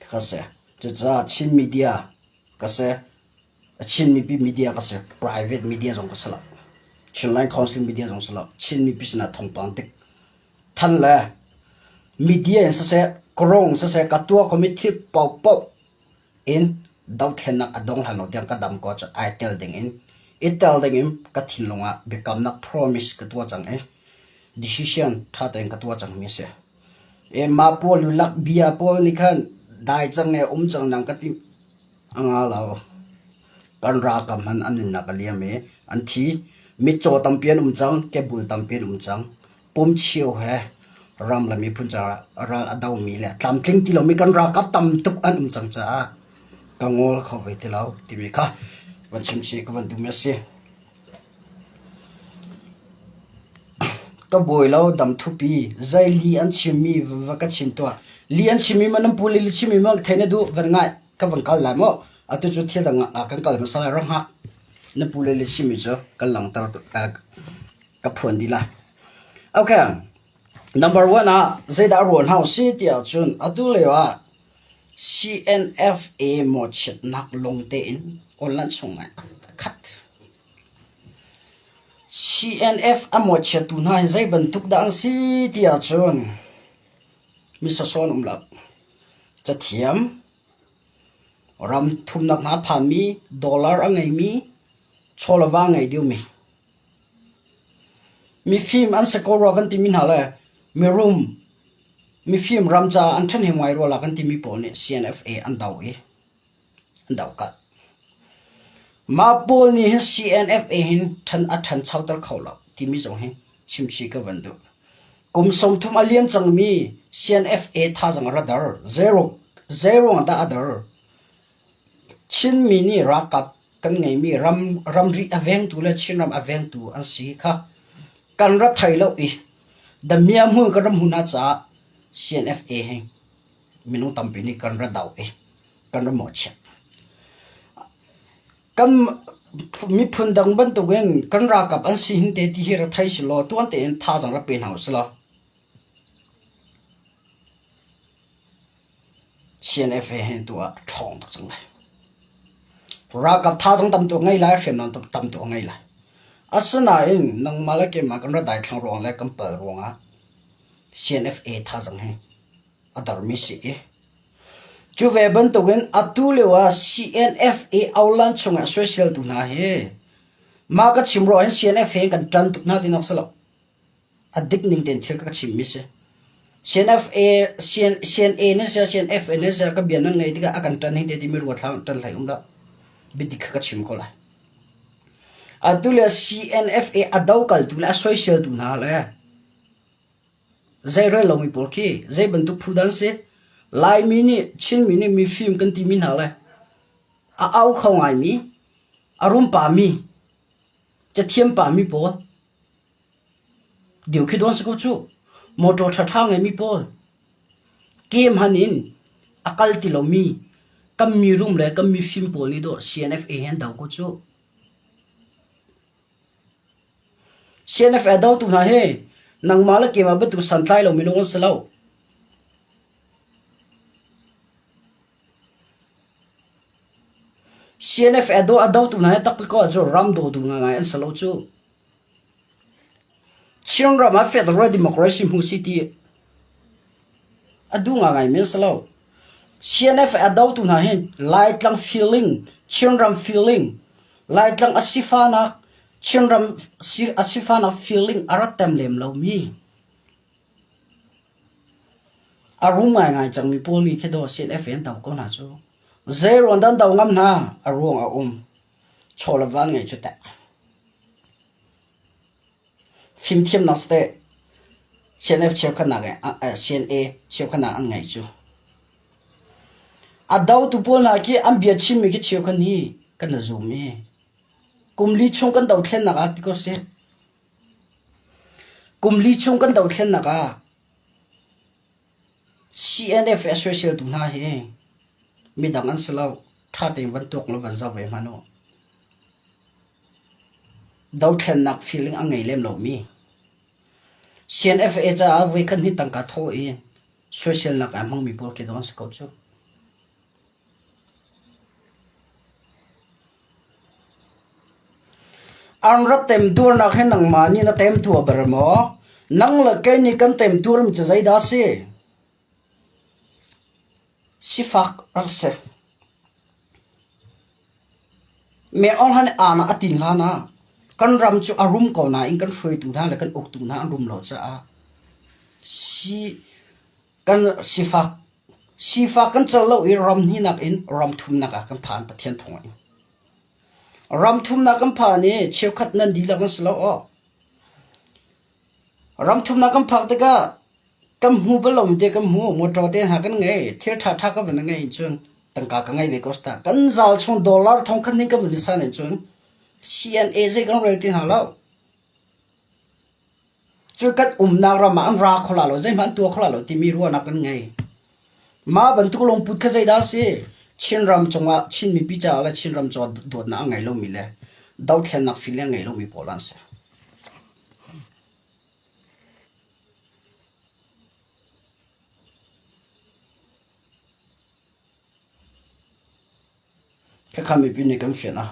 kase cha chin media kase chin mi pi media kase private media jong kasala chinline council media jong sala chin mi pisna thongpang tik than la media en se korong se katua committee pau in dau thlenna adong halo diang ka dam ko cha I tell ding in it tell ding im ka thinlonga become na promise ka tua chang decision tha teng ka tua chang mi se e ma pol lak bia pol ni khan dai chang ne chang nang ka ti anga lao kan ra kam han anin na ka liame an thi mi cho tampian chang ke bul tampian chang pum chiu he ram la mi phun cha ra adaw mi le tlam tling ti lo mi kan ra ka tam tuk an chang cha ka ngol khaw ve ti lao ti mi kha wan chim chi ka wan du me se ka boy lo dam thu pi zai li an chimi wa ka chin to li an chimi manam puli li chimi ma thene du van ngai ka van kal la mo atu chu thia da nga kan kal ma sa ra ha na puli li chimi cho ka lang ta ka phon di la okay number 1 zai da ron hau si tia chun atu le wa CNFA mo chet nak long te in on lan chung ngai khat CNF amo chetu na zai bantuk dang si tia chun mi so son umlak cha thiam ram thum nak na phami dollar angai mi cholawa ngai diu mi film an se ko ro kan ti min hala mi room mi film ramcha an than he mai ro la kan ti mi po ne CNFA an dau ka ma pol ni CNFA hin than a than chautar khawla ti mi jong he chimchi ka vandu kum som thum aliam chang mi CNFA tha jang radar zero da other chin mi ni rakap kan ngai mi ram ri aveng tu la chin ram aveng tu an si kha kan ra thailo I da miam hu ka ram hu na cha CNFA he minu tampi ni kan ra dau kan ra mo che kan mi phun dang ban to gen kan ra kap an si hin te ti hera thai si lo tuan te en tha jang ra pen house la CNFA hen tu a thong to chang lai ra kap tha jang tam to ngai lai khem non tam to ngai lai asana in nang mala ke ma kan ra dai thang rong lai kam pal rong a CNFA tha jang he adar mi si chu ve ban to gen atu lewa CNFA aulan chunga social tu na he ma ka chimro en CNFA kan tan tu na din oksalo adik ning ten thil ka chim mi se CNFA CNA ne se CNFA ne se ka bian ngai diga akan tan hin te ti mi ro thang tan lai umda bidik ka chim ko la atu le CNFA adau kal tu la social tu na la zai re lo mi por ki zai ban tu phudan se lai mini chin mini mi film kan ti min hala a au khau ngai mi arum pa mi cha thiam pa mi po diu khi don se ko chu motor tha tha ngai mi po game hanin akal ti lo mi kam mi room le kam mi film po ni do CNFA hen dau ko chu CNFA dau tu na he nang mala ke ma betu santlai lo mi no se lo CNF ado tu na tak ko jo ram do du nga an salo chu chiang ra ma federal democracy mu city adu nga ngai men salo CNF ado tu na hen light lang feeling chiang ram feeling light lang asifana chiang ram asifana feeling aratam lem lo mi arum ngai chang mi pol mi khedo CNF en taw ko na chu zero dan daw ngam na arong a chola van ngai chuta phim thiam na ste CNF cheu khana ga CNA cheu khana an ngai chu adaw tu pol na ki ambia chim mi ki cheu khani kan na zoom me kumli chung kan daw thlen na ga ti ko se kumli chung kan daw thlen na ga CNF social tu na he mi dang an selaw tha te van tok lo van zaw ve mano daw thlen nak feeling angai lem lo mi CNFA cha ve kan hi tang ka tho social nak among mi por ke don sko chu an ra tem tur na khen nang mani na tem tu ber mo nang la ke ni kan tem tur mi chai da se sifak arse me on han ana atin la na kan ram chu arum ko na in kan free tu na la kan ok tu na rum lo cha a si kan sifak kan chalo I ram ni nak in ram thum nak a kan phan pathian thong ram thum nak kan pha ni cheu khat nan di la kan slo o ram thum nak kan phak te ka kam hu balom te kam hu motor te ha kan ngai thir tha tha ka ban ngai chung tangka ka ngai be costa kan zal chung dollar thong khan ni ka ban sa ne chung CNA je kan rate tin halo chu kat na ra ma an ra khola lo jai man tu khola lo ti mi ru na kan ngai ma ban tu long put kha jai da se chin ram chunga chin mi pi cha la chin ram chaw dot na ngai lo mi le dau thlen nak fil ngai lo mi polan se cái khám mi pin này cũng phiền à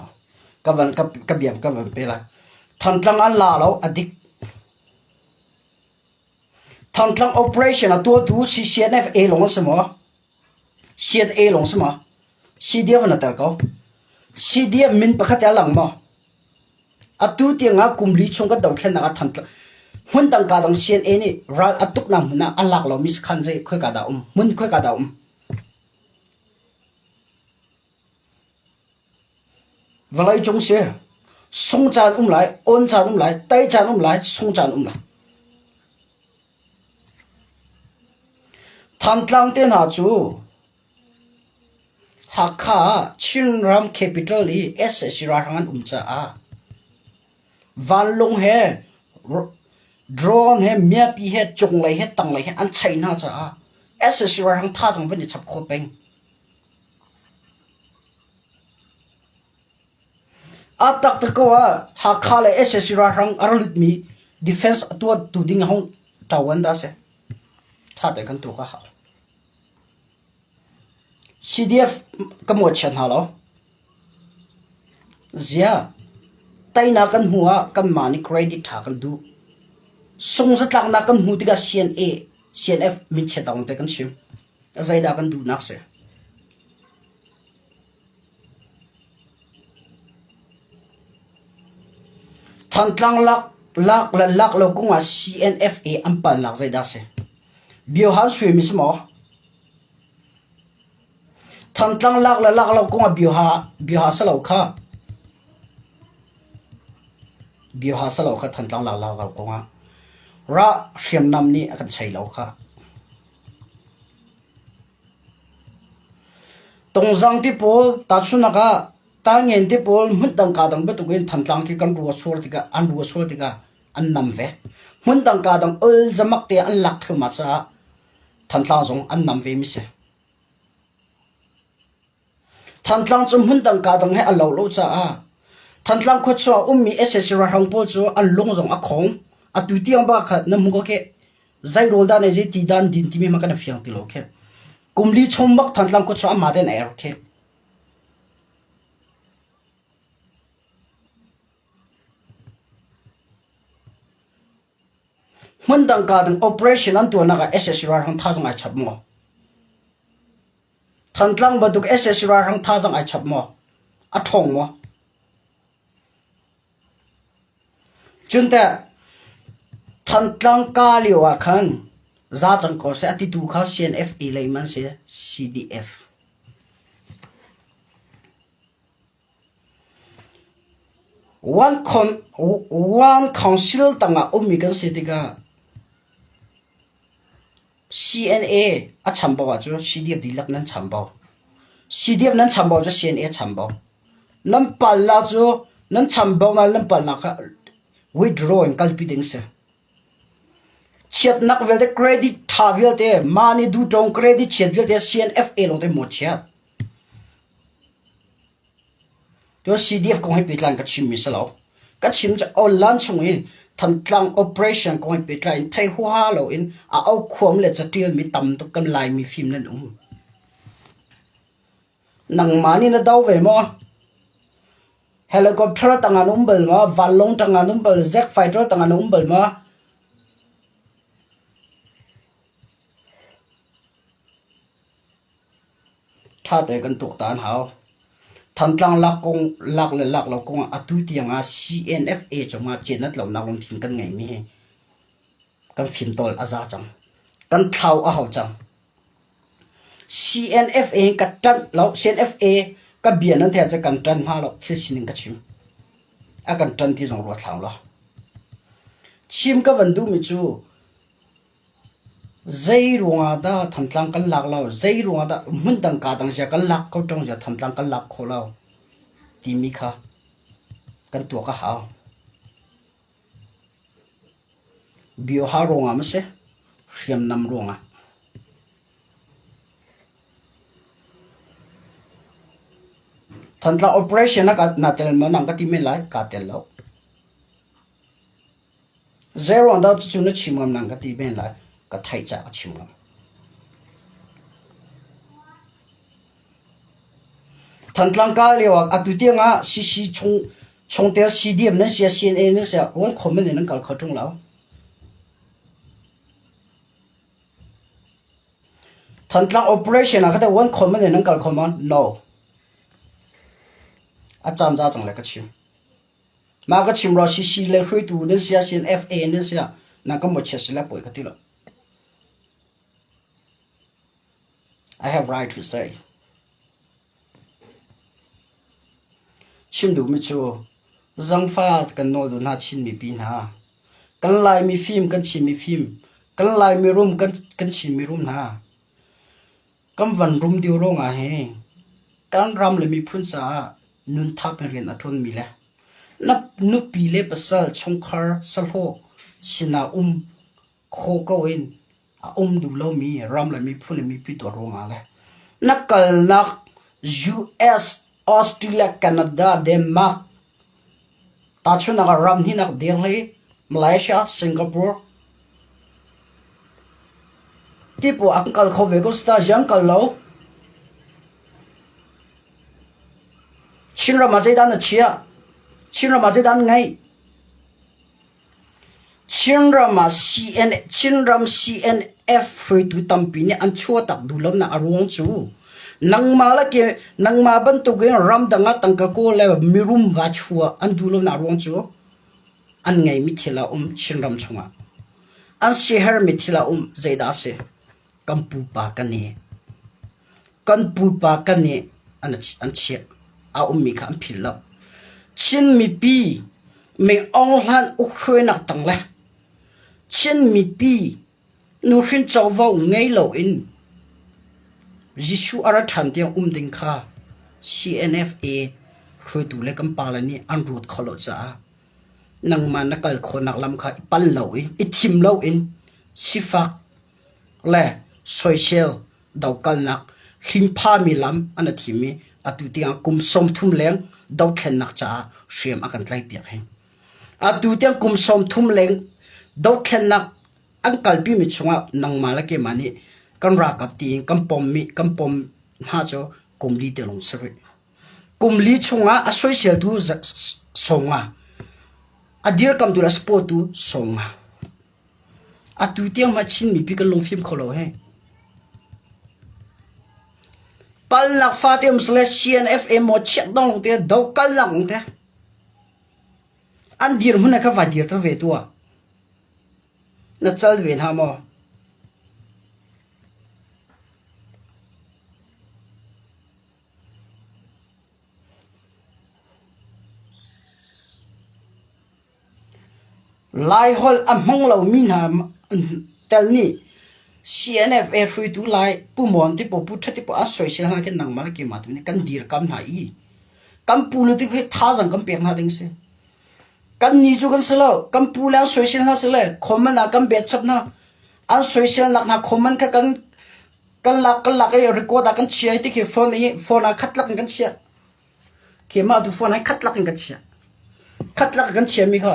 các bạn các biệp các bạn bê la thằng thằng ăn là lâu addict thằng thằng operation là tua tu si CNFA long什么 CNA long什么 CDF là tao có CDF min bạc cái lăng mà à tu tiếng à cùng lý chung cái đầu tiên là thằng muốn tăng cả đồng CNA này ra à túc nam na ăn lạc lâu mis khăn dây khơi cả đạo muốn khơi cả đạo và lại chúng sẽ song chan lại ôn chan lại tay chan lại song chan lại tham lang tên hà chú hakha chinram capital i SS ra hangan cha a van long he drone he mia pi he chung lai he tang lai he an china cha a SS ra hang tha jang ven chap kho peng atak ta ko ha khale SS ra hang aralut mi defense atwa tu ding hong tawan da se tha te kan tu ka ha CDF kamot chan halo zia tai na kan huwa kan mani credit tha kan du sung za tlak na kan hu tiga CNF min che dawn te kan chim azai da kan du nak se thang tlang lak lo kunga CNFA ampal lak zai da se bio han sui mi smo thang tlang lak lo kunga bio ha sa lo kha thang tlang lak lo kunga ra hriam nam ni akan chei lo kha tong jang ti pol ta chuna ka ta ngen ti pol mun dang ka dang betu gen thang tlang ki kan ruwa sur ti ka an nam ve mun dang ka dang ul zamak te an lak thuma cha thang tlang jong an nam ve mi se thang tlang chum mun dang ka dang he a lo cha a thang tlang kho cho ummi SS ra hang pol chu an long jong a khong a tu ti ang ba khat na mu ko ke zai rol da ne je ti dan din ti mi ma kana fiang ti lo ke kumli chom bak thang tlang kho cho ma den air ke mun dang ka dang operation an tu na ka SS ra hang tha jang a chap mo thang tlang ba duk SS ra hang tha jang a chap mo a thong mo chunta thang tlang ka liwa khan za chang ko se ati tu kha CNFA leiman se CDF one council tanga ummi kan se tiga CNA a chambaw chu CDF dilak nan chambaw CDF nan chambaw chu CNA chambaw nan palla chu nan chambaw na nan palla kha withdrawing kalpiding se chet nak vel de credit tha vel te mani du tong credit chet vel te CNFA lo te mo chat to CDF ko hi pitlan ka chim mi salo ka chim cha online chung in tham tlang operation ko hi pitlan thai hua lo in a au khom le chatil mi tam to kan lai mi phim nan nang mani na daw ve mo helicopter tangan umbel ma valong tangan umbel jet fighter tangan umbel ma tha te kan tuk tan hao thằng tlang lạc le lạc lo kong atu tiang a CNFA chonga chenat lo na long thin kan ngai mi he kan fin tol aza chang kan thau a hau chang CNFA ka tan lo CNFA ka bian an the cha kan tan ha lo thil sin ka chim a kan tan ti jong ro thang lo chim ka ban du mi chu zai ruanga da thằng tlang kan lak lo zai ruanga da mun dang ka dang ja kan lak ko tong ja thằng tlang kan lak kho lo ti mi kha kan tu ka hao bio ha ruanga ma se riam nam ruanga thằng tlang operation na tel ma nang ka ti me lai ka tel lo zero and out chu na chimam nang ka ti ben lai ka thai cha ka chimam thằng tlang ka lewa atu tianga cc chong tel CDM na sia CNA na sia wan comment ne nang kal khatung lao thằng tlang operation a khata wan comment ne nang kal khomon no a chan za chang le ka chim ma ka chim ro CC le hrui tu na sia CNFA na sia na ka mo che sila poi ka ti lo I have right to say chim du mi chu zang fa kan no du na chin mi pin ha kan lai mi film kan chin mi film kan lai mi room kan chin mi room ha kam van room diu ro nga he kan ram le mi phun sa nun thap ren athon mi la nap nu pi le pasal chongkhar salho sina kho ko in du lo mi ram le mi phun le mi pi to ro nga le nakal nak US Australia Canada Denmark ta chu na ram hi nak Delhi Malaysia Singapore tipo angkal kho ve ko sta jang kal lo chinra ma dan na chia chinra ma dan ngai chinram CNF free to tampi ni an chua tak dulom na arong chu nang ma ban tu gen ram danga tangka ko le mirum wa chua an dulom na arong chu an ngai mi thila chinram chunga an shehar mi thila zaida se kampu pa kani an che a mi kham philla chin mi pi me ong hlan ukhroi nak tang le chin mi pi nu hrin chaw vau ngei lo in Jishu ara than tiang ding kha CNFA khroi tu le kam palani an rut kholo cha nang man nakal khonak lam kha pan lo in ithim lo in sifak le social daw kal nak hlim pha mi lam ana thimi atu tiang kum som thum leng daw thlen nak cha shrem akan tlai piak he atu tiang kum som thum leng daw thlen nak an kalpi mi chunga nang mala ke mani kan ra kap ti kan pom ha cho kumli te long sari kumli chunga a social du songa adir kam tu la sport tu songa atu tiang ma chin mi pi kan long film kholo he pal nak fatim slash CNFA mo chet dong te do kal lang te an dir mun ka va dir to ve tu na chal ve ha mo lai hol among lo min ha tel ni CNFA free to lai pu mon ti po pu thati po asoi se ha ke nang ma ke ma tu ni kan dir kam na I kam pu lu ti phe tha jang kam pek na ding se kan ni chu kan selo kam pu la soi se na se le khom na kam bet chap na an soi se lak na khom ka kan lak e record a kan chia ti ke phone a khat lak kan chia ke ma du phone a khat lak kan chia khat lak kan chia mi kha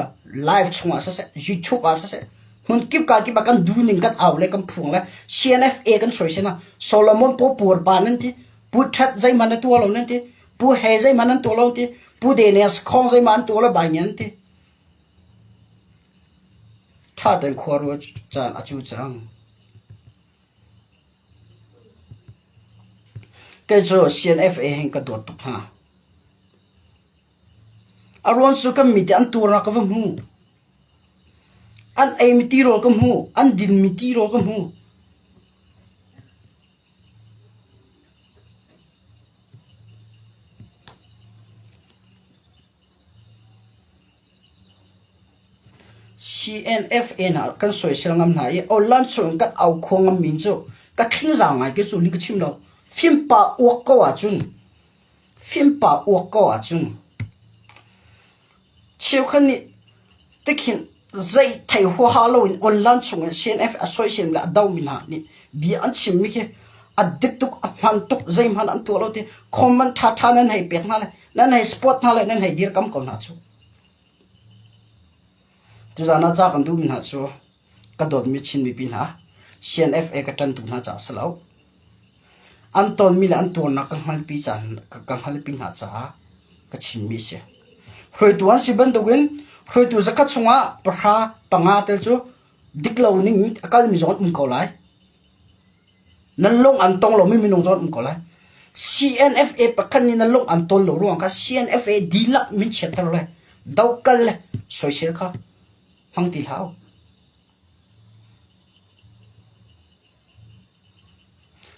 live chunga sa se YouTube a sa se mun kip ka ki ba kan du ning kan aw le kan phung la CNFA kan soi se na Solomon po pur pa nan ti pu that zai man tu lo nan ti pu he zai man to lo ti pu de ne khong sai man tu la bai nyan ti tha den khoro chan achu chang cái chỗ CNFA hình cái đột tục ha aron su kam mi an tur na ka vam hu an ai mi ti ro kam hu an din mi ti ro kam hu CNFA na kan soi sel ngam na ye o lan chung ka au khong ngam min chu ka thing za ngai ke chu li ka chim lo phim pa ok ko wa chun phim pa ok ko wa chun chiều khăn nị tích hiện dây thầy hoa hà lâu in on lan chung CNF asoi xem là đau mình hạ nị bị ăn chim mi kia đứt tuk man tuk dây man ăn tua lâu thì không man tha tha nên hay bẹt na lại nên hay sport na lại nên hay dir cắm còn hạ chú tu ra na cha kan du min hạ chú cái đột mi chin mi pin ha CNF cái chân tu na cha salo an ton mi là an tua na kang hal pi chan kang hal pin hạ cha cái chin mi se khơi tuan si ban dogen khơi tu zakat sunga pra panga tel chu diklo ning akal mi zon ko lai nan long an tong lo mi nong zon ko lai CNFA pakhan ni nan long an ton lo ruang ka CNFA dilak min chetar le daw kal soi sel kha hang ti hao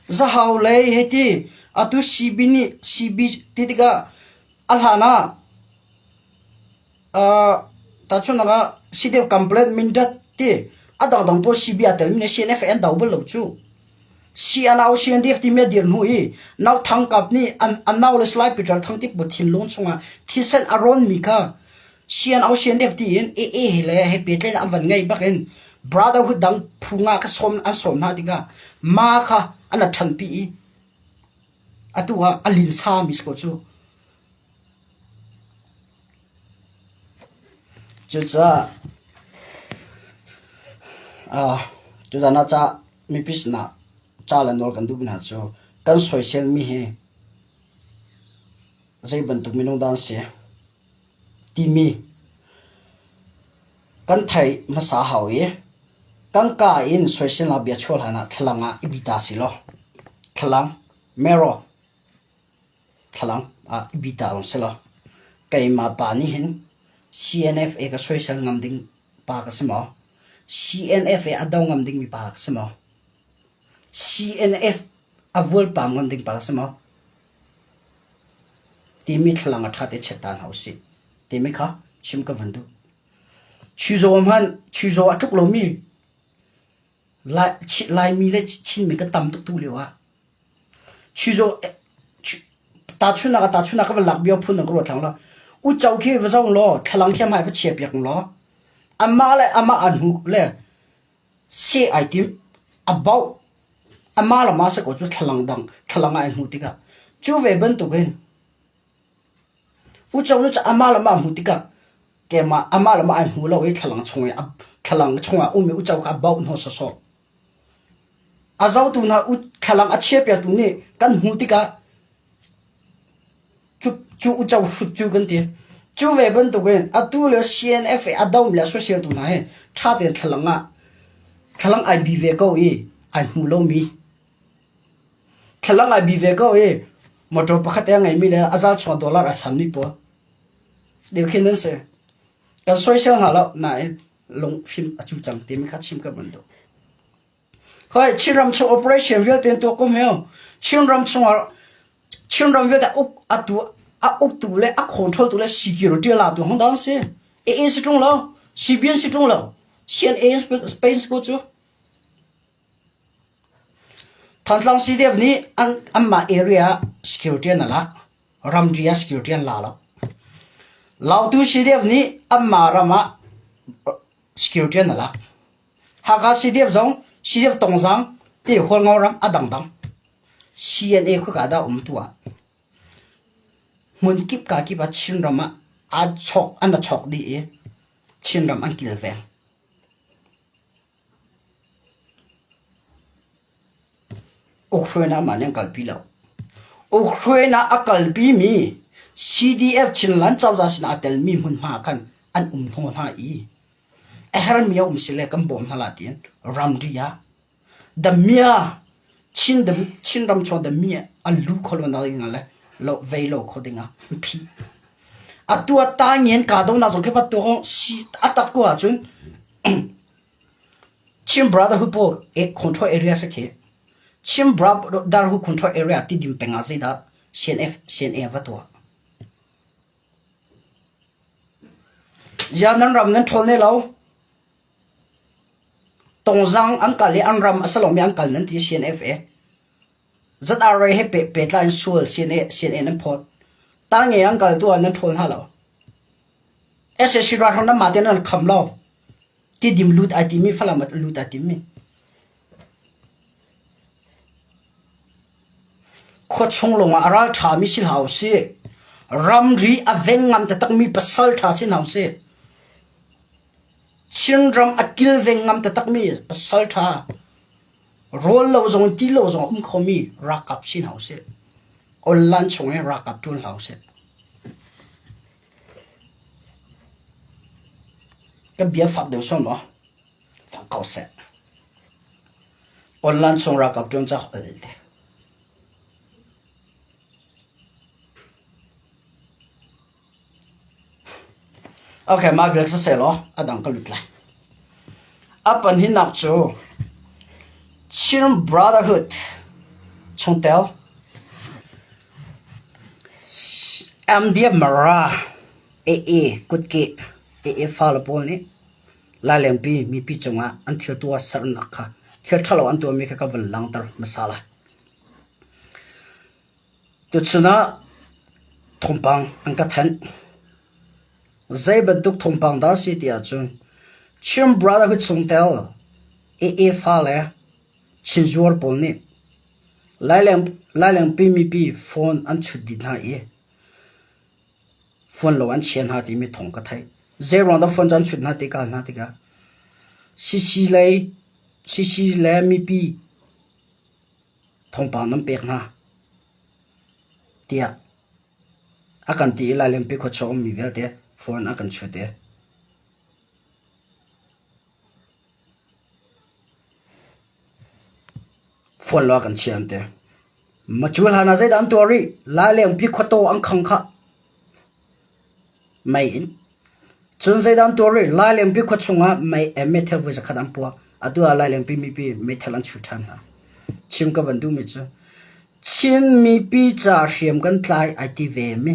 za hau le heti atu CB titika alhana ta chun na CDF complaint min dat ti adang dang po CB atel min CNFA daw bol lo chu CNAO CNDF ti me dir hui naw thang kap ni an naw le slide peter thang ti bu thin lon chunga thi sen aron mi kha CNAO CNDF ti in e hele he petle avan ngai baken brotherhood dang phunga ka som an som na dinga ma kha ana than pi atuwa alin sa mis ko chu chuza chuza na cha mi pis na cha la nor kan du bin ha chu kan social mi he zai ban tu mi nong dan se ti mi kan thai ma sa hau ye kan ka in social la bia chol hana thlanga ibita si lo thlang mero thlang ibita on se lo kai ma pa ni hin CNFA ka social ngam ding pa ka samo CNFA adaw ngam ding mi pa ka samo CNF avol pa ngam ding pa ka samo ti mi thlanga thate chetan hausi ti mi kha chim ka vandu chuzo man chuzo atuk lo mi lai mi le chin mi ka tam tu lewa chuzo ta chuna ka lak bio phun ko thang la u chau khi va zong lo thlang khiam hai pa che piak lo ama an hu le se item about ama la ma sa ko chu thlang ai hu tika chu ve ban tu gen u chau no cha ama la ma hu tika ke ma ama la ma ai hu lo e thlang chunga u mi u chau ka about no so azau tu na u thlang a che pia tu ni kan hu tika chu u chau fu chu kan ti chu ve ban tu gen atu le CNFA adaw la social tu na he tha den thlang ai bi ve ko e ai hu lo mi thlang ai bi ve ko e motor pakhat ya ngai mi le azal $1 a san ni po de khin se ka social ha lo na long film a chu chang te mi kha chim ka ban do khoi chiram chu operation vel ten to ko meo chiram vel da uk tu le a control tu le security la tu hong dan se e se trung lo cbn se trung lo CNA space ko chu thanlang CDF ni amma area security na la ramria security la la law tu CDF ni amma rama security na la ha ga CDF zong CDF tongzang ti hol ngau ram adang dang CNA khu ka da tuwa mun kip ka ki ba chin rama a chok an chok di e chin ram an kil vel Ukraine ma nyang kal pi lo Ukraine a kal pi mi CDF chin lan chau za sin atel mi hun ma kan an thon ha I her mi sile kam bom hala tin ram ria the mia chin ram cho the mia an lu khol na ngale lo ve lo khodinga phi atua ta ngien ka do na zo ke pa to si atak ko a chun chim brother who po e control area se ke chim brother who control area ti dim penga se da CNF va to ya nan ram nan thol ne lo tong zang angkal le an ram asalom yang kal nan ti CNF e zat are he pe line sul CNN pot ta nge angkal tu an thol ha lo SSC ra thon na ma ten an kham lo ti dim lut ati mi phala mat lut ati mi kho chung lo ara tha mi sil hau se ram ri aveng ngam ta tak mi pasal tha sin hau se chin ram akil veng ngam ta tak mi pasal tha rol lo zong ti lo zong khomi rakap sin hau se on lan chung e rakap tul hau se cái bia pháp đều xong nó pháp cầu sẽ online xong ra gặp chúng ta ở đây ok mà việc sẽ lo ở đằng cái lụt lại up hin nạp chỗ Children Brotherhood trong tel em dia mara cút kệ pha la pol ni la lem pi mi pi chunga an thil tua sar na kha thil thalo an tu mi kha ka val lang tar masala tu chuna thompang an ka than zai ba duk thompang da si tia chun chim brother hu chung tel pha le chin zuar pol ni la lem pi mi pi phone an chu di na phone lo an chen ha ti mi thong ka thai zero the phone jan chut na tika sisi le mi pi thong pa nam pek na tia akan ti la lem pi kho chom mi vel te phone akan chute phone lo akan chian te machul hana zai dan tori la lem pi kho to ang khang kha mai in chun zai dan tori la lem pi kho chunga mai metal voice khadam po adu la lem pi mi pi metal an chutan ha chim ka bandu mi chu chin mi pi cha hriam kan tlai ITV mi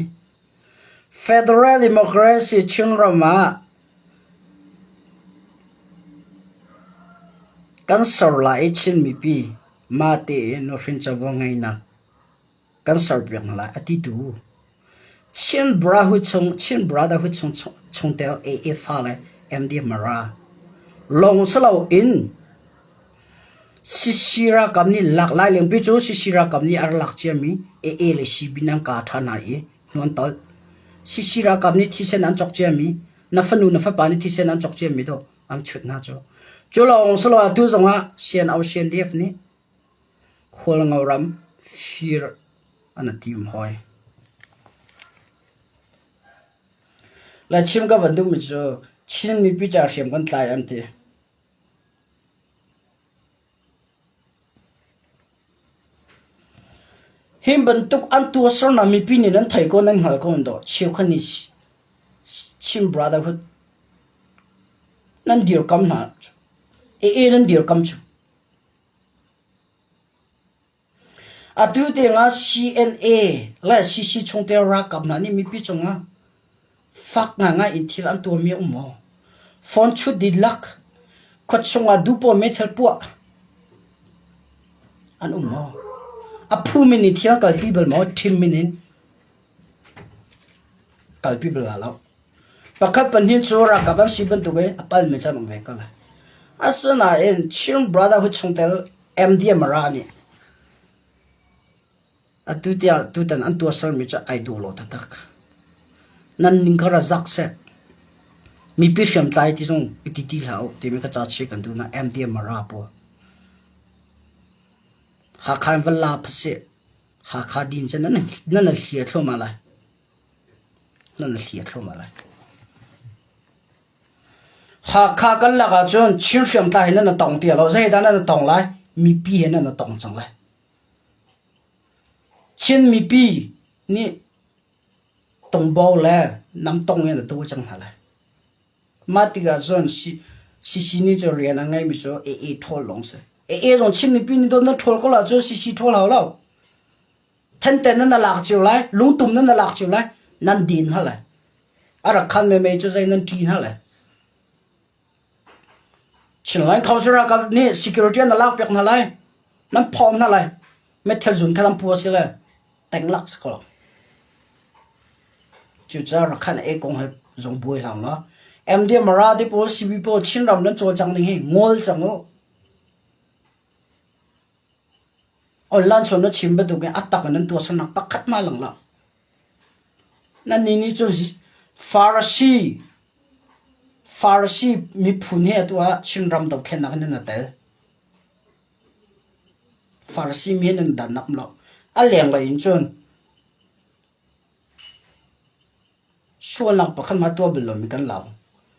federal democracy chun rama kan sor lai chin mi pi ma te no fin chawa ngai na kan sor biak na la ati tu chin brother hu chung tel fa le MD mara long salo in sisira kamni lak lai leng pi chu sisira kamni ar lak chemi le si binang ka thana non tol sisira kamni thisen an chok chemi na fanu na fa pani thisen an chok chemi do am chut na cho long salo tu zonga sian au sian def ni khol ngawram fir anatim hoi la chim ka bandu mi chu chin mi pi cha hriam kan tlai an ti him ban tuk an tu sor na mi pi ni nan thai ko nan hal ko ndo chiu khani chim brotherhood nan dir kam na nan dir kam chu atu te nga CNA la CC chung te ra kam na ni mi pi chunga fak nga in thil an tu mi mo phone chu di lak khot chunga du po metal po an mo a phu minute thia kal people mo tim minin kal people la lo pakhat pan hin chu ra ka ban si ban tu ge apal me cha me ka la asana en chim brother hu chung tel MD marani atu tia tu tan an tu sar mi cha idol lo ta tak nan ning khara zak se mi pi hriam tlai ti song ti hlau ti mi ka cha chi kan tu na MD mara po ha khan vala phase ha kha din chen nan hlia thlo ma la nan hliat hloma lai ha kha kan laga chon chin hriam ta hin na tong tia lo zai da na tong lai mi pi hen na tong chang lai chin mi pi ni tong bao la nam tong hen to chang ha lai ma ti ga chon si ni cho rian ngai mi so e thol long se e rong chin mi pi ni do na thol ko la cho si thol hao lo thân tên nó lạc chiều lại lúng tùm nó lạc chiều lại năn din hả lại à ra khăn mày cho dây năn tin hả lại chỉ nói không sao ra cái này security nó lạc việc hả lại năn phom hả lại mấy theo dùn cái làm phua xí lại đánh lạc sao chú cha ra khăn ấy cũng hay dùng bùi làm nó em đi mà ra đi bộ CB bộ chín năm nó cho chẳng này ngồi chẳng ngô online cho nó chìm bớt cái ắt tắc nó tua sang nắp cắt mà lằng lằng nên ní cho Pharisee mi phun he tua chin ram đầu khen nãy nên tel Pharisee mi nên đàn nắp lọ à liền lại chôn xuân lăng bạc khăn mà tua bự mi kan lau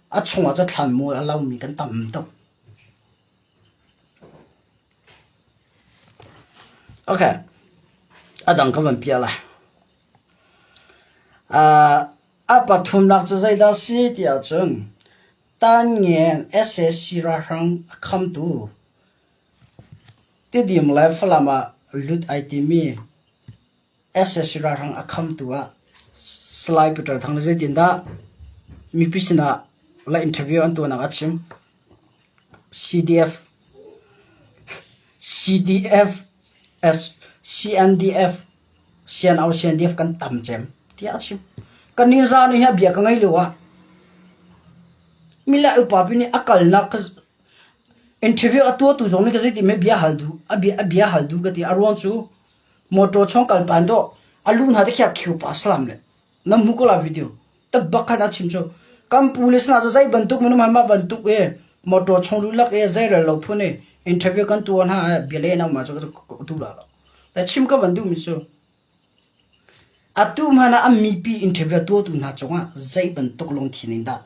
à chung ở chỗ thàn mua à lau mi kan tầm tốc ok à đằng cái vấn bia là à bắt thùng lạc cho dây đó xí điều chừng tan nhiên SSC ra hàng khăm tu tiếp điểm lại phải làm à lút item SSC ra hàng khăm tu à slide bữa thằng dây tiền đó mi pisina lại interview anh tu nào achim CNDF kan tam chem tia chim kan ni za ni ha bia ka ngai lewa mila upa bi ni akal na ka interview atu tu zong ni ka ziti me bia haldu ga ti arwan chu moto chong kal pan do alun ha de kya khiu pa salam le nam hu ko la video ta bakha da chim cho kam police na za zai bantuk manu ma bantuk e moto chong lu lak e zai ra lo phune interview kan tu ha bia le na ma cho tu la la chim ka bandu mi so atu mana ammi pi interview to tu na chonga zai ban tok long thinin da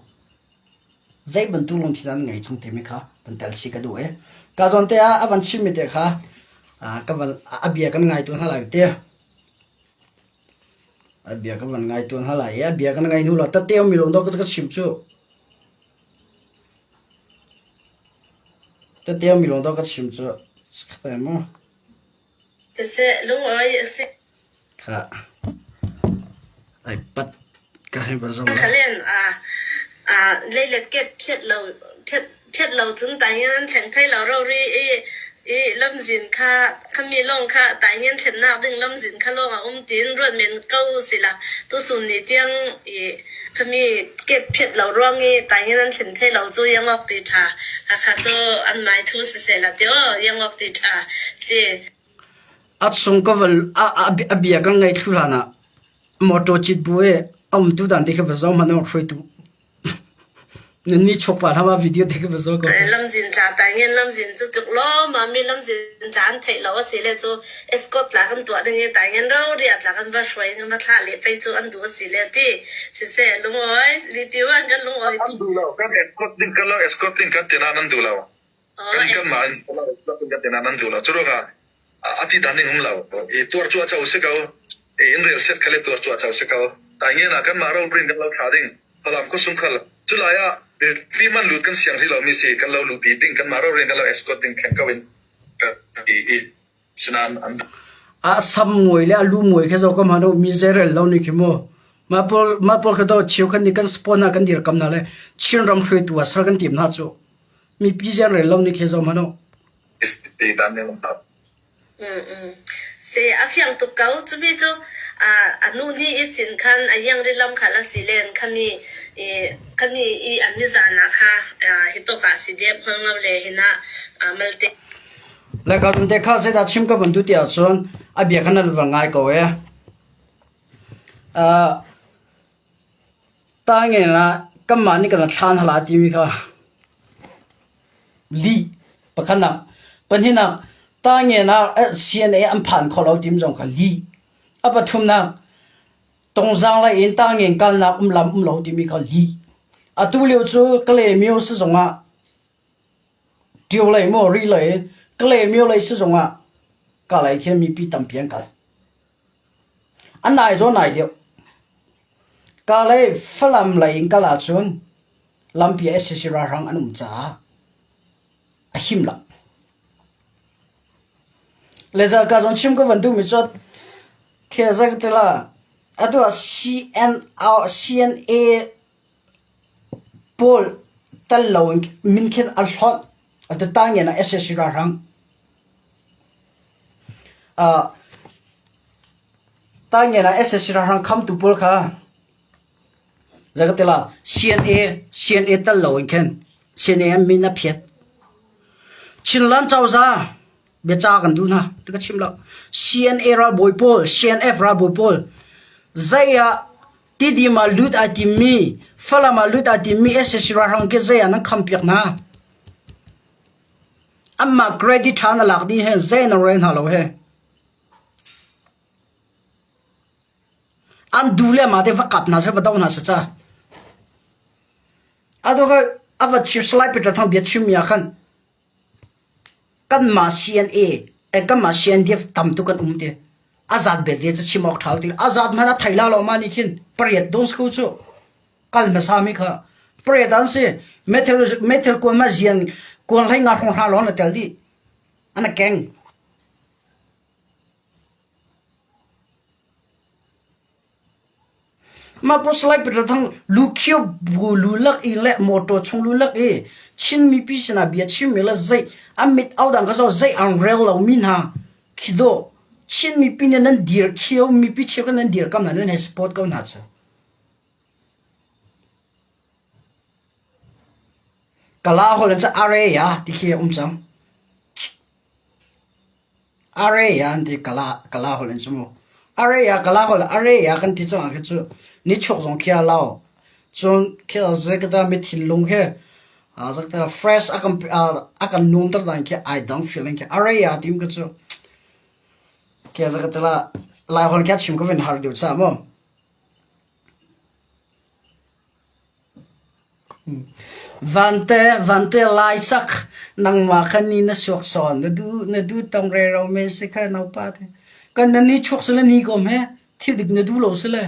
zai ban tu long thinan ngai chung te me kha ban tal si ka do e ka zon te a aban chim me te kha ka ban abia kan ngai tu ha la te abia ka ban ngai tu ha la ya abia kan ngai nu la ta te mi long do ka chim chu ta te mi long do ka chim chu ka mo sẽ lúc ấy sẽ ha ai bắt cái hay bắt xong khá lên lấy lệch kết thiết lầu chúng ta hiện thành thay lầu rồi lâm dìn kha mi long kha tại hiện thành nào đừng lâm dìn kha long tin rồi mình câu gì là tôi dùng đi tiếng kha mi kết thiết lầu rồi tại hiện thành thay lầu cho yang ngọc đi trà khá cho ăn mai thu sẽ là tiêu yang ngọc đi trà gì chung có vấn bia cái ngày thu là na motor chít bue tu đàn thì cái vật giống mà nó khơi tu nên ní chụp vào tham video thì cái vật giống có lâm dìn trả tài nhiên lâm dìn cho chụp lo mà mi lâm dìn trả anh thấy lo xí lệ cho escort là con tuổi đừng tài nhiên đâu đi là con bắt xoay con bắt thả lệ phải cho anh tuổi xí lệ thì sẽ lúc ấy review anh cái lúc ấy anh đủ lâu cái escort đừng cái tiền anh đủ lâu cái mà anh cái tiền anh đủ lâu cho rồi cả ati tani hum lao e tuar chua chau se kau e in real set khale tuar chua chau se kau ta nge na kan maro bring kan lo thading halam ko sum khal chulaya e fiman lut kan siang hilo mi se kan lo lu beating kan maro ring kan lo escorting khen kawin ka e sinan an a sam moi le alu moi khe zo kam hano miserable lo ni khimo mapol khe do chiu khan ni kan spona kan dir kam na le chin ram khoi tu asar kan tim na chu mi pizer re lo ni khe zo mano e dan ne lam ta sẽ áp dụng tục câu chú biết chú anu ni ít xin khăn yang đi làm khá là xí lên kami anh đi ra na kha hito cả xí đẹp hơn ngập lệ hina malte lại có chúng ta khá sẽ đặt chim các vấn đề tiêu chuẩn à biết khăn là vàng ngay câu ấy ta nghe là cái mà ni cái là than hà la tìm cái li bác khăn nào bên hin nào ta nghe na CNA am phan kho lo tim jong kha li apa thum na tông giang lại in ta nghiền can là làm lâu thì mi có lý à tu liệu chú cái lệ miêu sử dụng à điều lại mua ri lại cái lệ miêu lại sử dụng à cái lại khi mi bị tầm biến cái anh này chỗ này liệu cái lại phải làm lại cái là chuyện làm bia SSC ra rằng anh trả hiểm lắm bây giờ cái giống chim cái vấn đề mình cho khi ra cái là à đó CNA Paul tal lâu mình khi al hot à đó tăng nhà là SSC ra rằng tăng nhà là SSC ra rằng come to Paul cả giờ cái là CNA tal lâu khen CNA mình là phiệt chín lần trao ra biết cha gần đun ha cái chim lợ CNA ra boy Paul CNF ra boy Paul zai à tidi mà lút à tìm mi phala mà lút à tìm mi SSC ra rằng cái zai à nó không biết na amma credit thằng là lạc đi hay zai nó ren halo hay anh dule mà để vắt cặp na sẽ vắt đâu na sẽ cha à đó cái à vắt chip slide bị thằng biết chim ya khan kan ma CNA kan ma CNDF tam tu kan te azad be de chi mok thal ti azad mana thaila lo mani khin pariat don sku chu kal ma sami kha pariat an se metal ko ma jian ko lai nga khong ha lo na tel di ana keng mà bố slide bị thằng lukio bù lulak in lệ moto chung lulak e chin mi pi sina bia chim mi la zai amit au dang ka so zai ang rel lo min ha khido chin mi pi nan dir chiao mi pi chiao kan dir kam nan ne spot ko na cha kala holan cha are ya ti khi cham are ya anti kala holan chumo are ya kala hol are ya kan ti chang ka chu ni chok jong kia lao chon kia zai ka da mi thin long he a zak ta fresh akan num tar dan kia I don't feeling kia are ya tim ka chu kia zak ta la hol kia chim ko ven har du cha mo vante lai sak nang ma khani na sok son na du tong re romance kha nau pa the kan ni chok sala ni kom he thi dik na du lo sala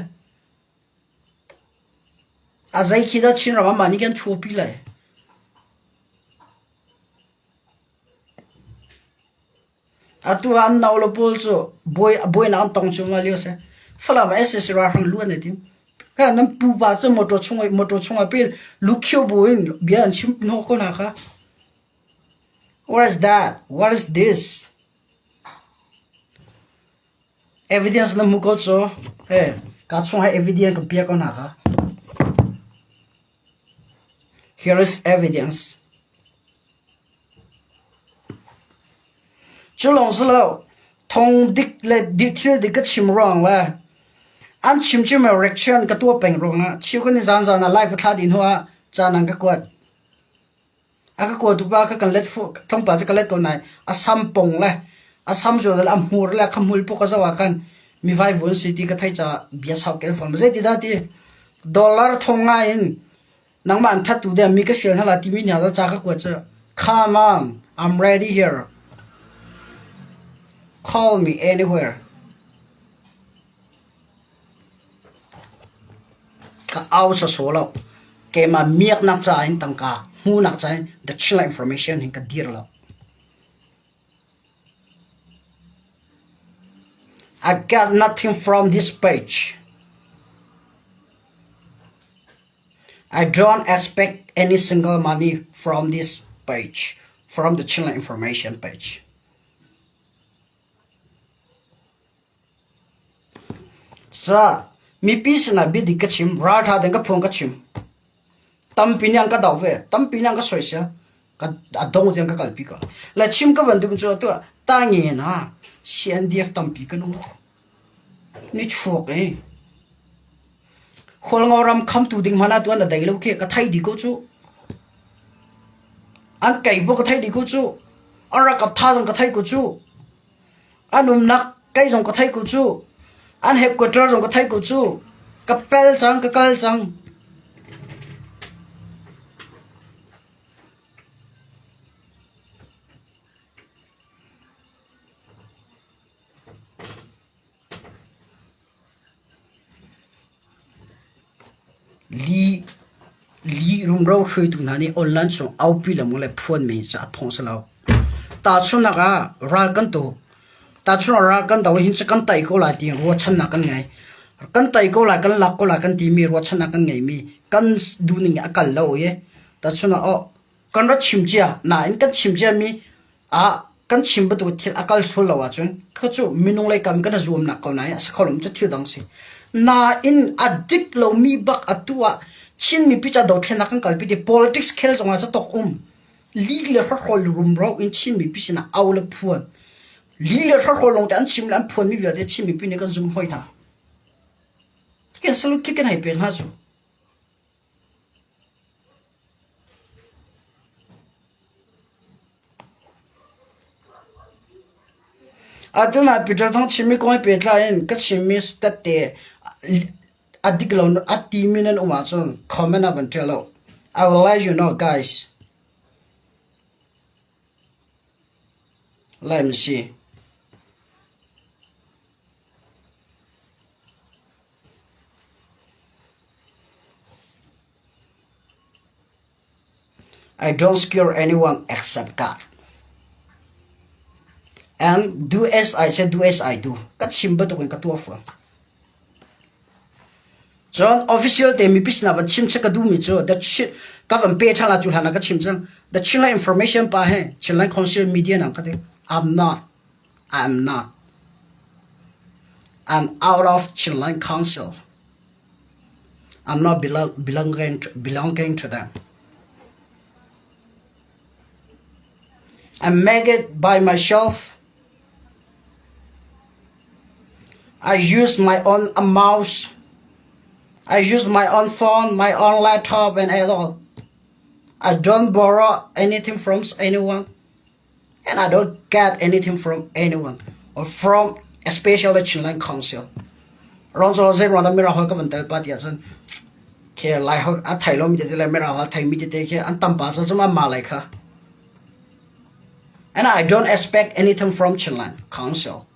azai khi da chin ra ma ni kan chu pi lai atu an naw lo pol so boy na tong chu ma lio se fala ma ss ra hang lu na tim ka nam pu ba cho moto chunga pil lukhyo boin bian chim no ko na kha what is that what is this evidence na mu ko cho he ka chung ha evidence ka pia ko na kha here is evidence chulong slo thong dik le dik dik ka chim wrong la an chim chim reaction ka tu peng rong na chiu ko ni zan na live tha din hoa cha nang ka kwat aka ko tu ba ka kan let fu thong pa ka let ko nai asam pong le asam jo la amhur la khamul po ka zawa kan mi vai von city ka thai cha bia sau kel form je ti da ti dollar thonga in nang man tha tu de mi ka feel hala ti mi nya da cha ka ko cha come on I'm ready here call me anywhere ka au sa solo ke ma miak nak cha in tangka hu nak cha the chila information hin ka dir lo I got nothing from this page. I don't expect any single money from this page, from the channel information page. Sa mi pis na bi dik chim ra tha den ka phong ka chim tam pinyang ka daw ve tam pinyang ka soisha ka adong den ka kalpi ka la chim ka ban dum cho to ta nge na CNDF tam pi ka no ni chuak e khol ngoram kham tu ding mana tu na dai lo ke ka thai di ko chu an kai bo ka thai di ko chu ara ka tha jong ka thai ko chu anum nak kai jong ka thai ko chu an headquarter jong ka thai ko chu kapel chang kakal chang li rum ro khui tu nani online so au pi la mo le phone me cha phong sa law ta chuna ga ral kan to ta chuna ral kan da hin cha kan tai ko la ti ro chan na kan ngai kan tai ko la kan lak ko la kan ti mi ro chan na kan ngai mi kan du ni akal lo ye ta chuna o kan ro chim chia na in kan chim chia mi a kan chim ba tu thil akal so lo wa chun kha chu minung lai kam kan zoom na ko na ya sa kholum chu thil dang si na in addict lo mi bak atua chin mi picha do thena kan kalpi de politics khel zonga cha tok legal har hol rum ro in chin mi pisina awla phuan legal har hol long tan chim lam phuan mi bia de chin mi pin kan zum hoi tha ken salut ki kan hai pen ha zu aduna picha thong chim mi koi pe tla en ka chim mi stat te adik lo ati minan uma chon comment up and tell I will let you know guys. Let me see. I don't scare anyone except God. And do as I say, do as I do. Kat simba to kan katua fo. John official te mi pisna ban chim chaka du mi cho that shit ka van pe thala chu hana ka chim chang the chila information pa he chila council media nam ka te I'm out of Chilean council. I'm not belonging to them. I make it by myself. I use my own mouse. I use my own phone, my own laptop and all. I don't borrow anything from anyone. And I don't get anything from anyone. Or from especially Chilean council. Ronzo say Ronda Miraho Gavantel Patiason. Care like a Tylom de la Miraho take me to take care and Tampasa Malaka. And I don't expect anything from Chilean council.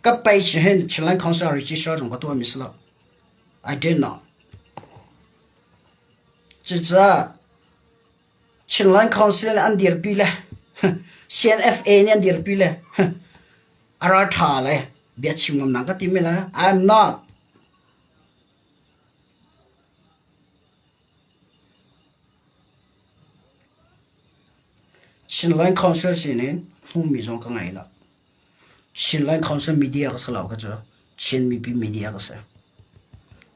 Các page hen Chilean council register trong các miss lo. I did not. Chỉ là Chilean council ăn điệp pi le, CNFA ăn điệp pi le, Aratha le, biết chim ngầm nang cái tim là I'm not. Chilean council xin nên khôngมีtrong cái này là. Chilean council media cái sao cái chỗ, Chin mi pi media cái sao,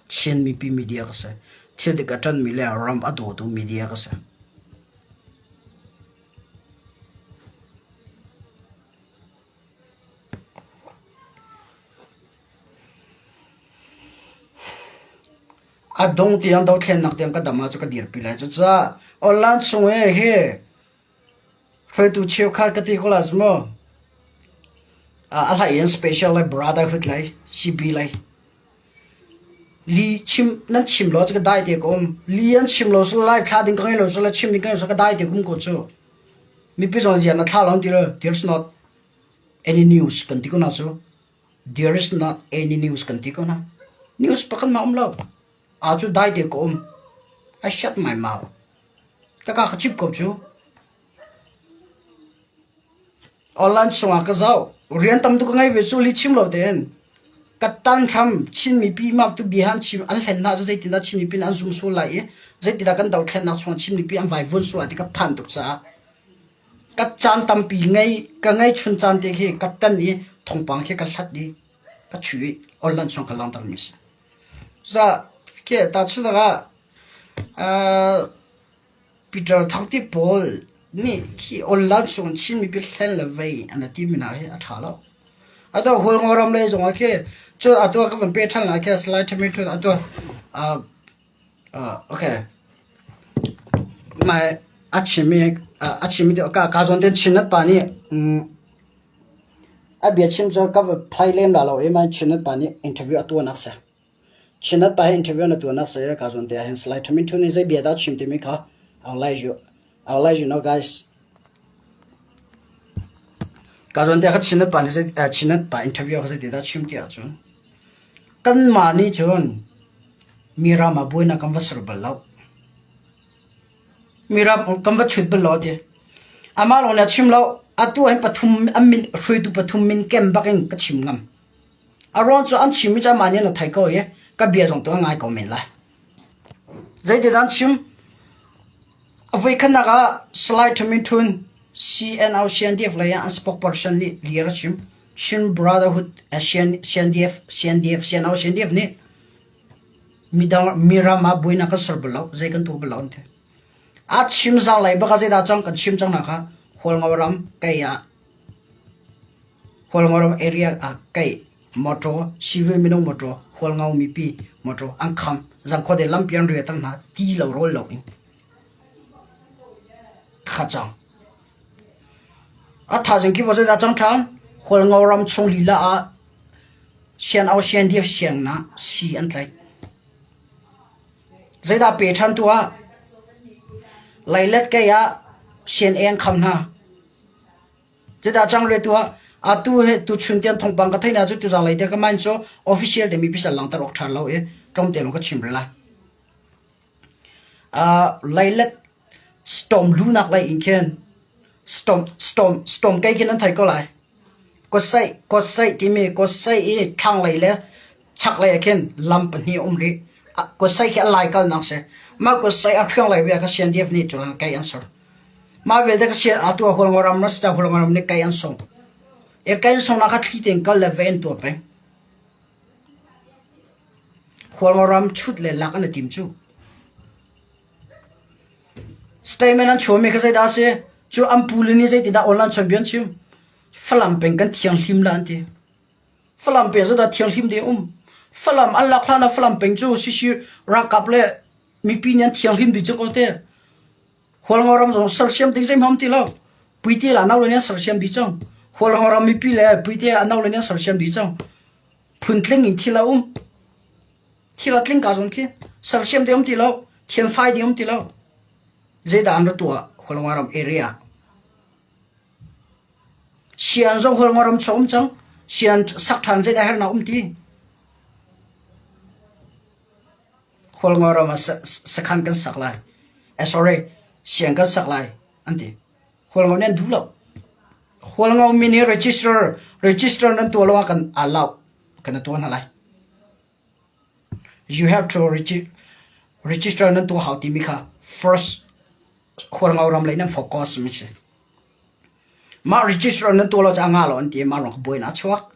Chin mi pi media cái sao, thiếu được cái chân mi le ram ở đồ media cái sao. À đông tiền đâu thiên nặc tiền cái đam cho cái điệp pi lại cho cha, ở lan xuống ấy he, phải tu chiếu khát cái tí có là gì mà. Alhayan special like brotherhood like CB like li chim nan chim lo cái dai de kom li an chim lo so like tha ding kai lo so la chim ding kai so cái dai de kom ko cho mi pi so ya na tha long ti lo there's not any news kan ti ko na so there is not any news kan ti ko na news pa kan ma lo a chu dai de kom I shut my mouth ka chip ko chu online so ka zao rian tam tu ko ngai ve chu li chim lo den katan tham chin mi pi map tu bihan chim an hlen na zai ti da chim mi pin an zum so lai zai ti da kan dau thlen na chong chim mi pi an vai vun so ati ka phan tu cha ka chan tam pi ngai ka ngai chun chan te khi ka tan ni thong pang khi ka hlat di ka chui online chong ka lang tar mis za ke ta chu da Peter thakti pol ni khi online chong chim mi pi hlen la vai an ti mi na he a tha lo ato hol ngoram le jong ke cho ato ka van pe than la ke slide me to ato okay my achimi de ka zon den chinat pani bia chim cho ka phai lem la lo ema chinat pa ni interview atu nak sa chinat pa interview na tu nak sa ka zon te hen slide thamin thuni zai bia da chim te mi kha I'll let you know guys ka zon te kha chinat pa ni zai chinat pa interview kha zai te da chim ti a chun kan ma ni chun mira ma boina kam vasar balau mira kam va chut balo de amal ona chim lo atu ai pathum amin hruitu pathum min kem baking ka chim ngam aron cho an chim cha mani na thai ko ye ka bia jong to ngai ko men la zai de dan chim avai khana ga slide to min thun CNO CNDF la ya spokesperson ni liara chim brotherhood CNDF CNO CNDF ni mira ma boina ka sar balo zai kan to balo the a chim za lai ba ka zai da chang kan chim chang na kha holngoram kaya holngoram area a kai moto sive minong moto holngau mi pi moto angkham jang khode lampian re tang na ti lo rol lo in khachang a tha jing ki bo da chang than holngoram chung li la a sian au sian dief siang na si an tlai zaida pe than tua lailet kaya sian eng kham na zeda chang le tua atu he tu chun tian thong bang ka thaina chu tu jang lai de ka man cho official de mi pisal lang tar ok thar lo e tom te long ka chim la lailet storm lu nak lai in ken storm kai ken an thai ko lai ko sai ti me ko sai e thang lai le chak lai ken lam pan hi ri ko sai ke lai kal nak se ma ko sai a thang lai we ka sian def ni chuan kai answer ma vel da ka sia atu holngoram na sta holngoram ne kai an song e kai song na ka thi ten kal le ven to pe holngoram chut le lak an tim chu statement an chome ka sai da se chu ampul ni sai ti da online champion chu falam pen kan thiang hlim lan ti falam pe zo da thiang hlim de falam an lak hlana falam pen chu si ra kap le mi pi nyan thiang hlim di chu ko te holngoram jong sarsiam ting sem ham ti lo puiti la naw le nya sarsiam di chong holngoram mi pi le puiti a naw le nya sarsiam di chong phuntleng in thila thila tling ka jong ki sarsiam de ti lo thian fai di ti lo je da an tua holngoram area sian jong holngoram chom chang sian sak than je da her na ti holngoram sakhan kan saklai sorry siang ka saklai anti holngau nen dulo holngau mini register nan to lo kan allow kan to na lai you have to register nan to how ti mi kha first holngau ram lai nan focus mi se ma register nan to lo cha nga lo anti ma ro boy na chuak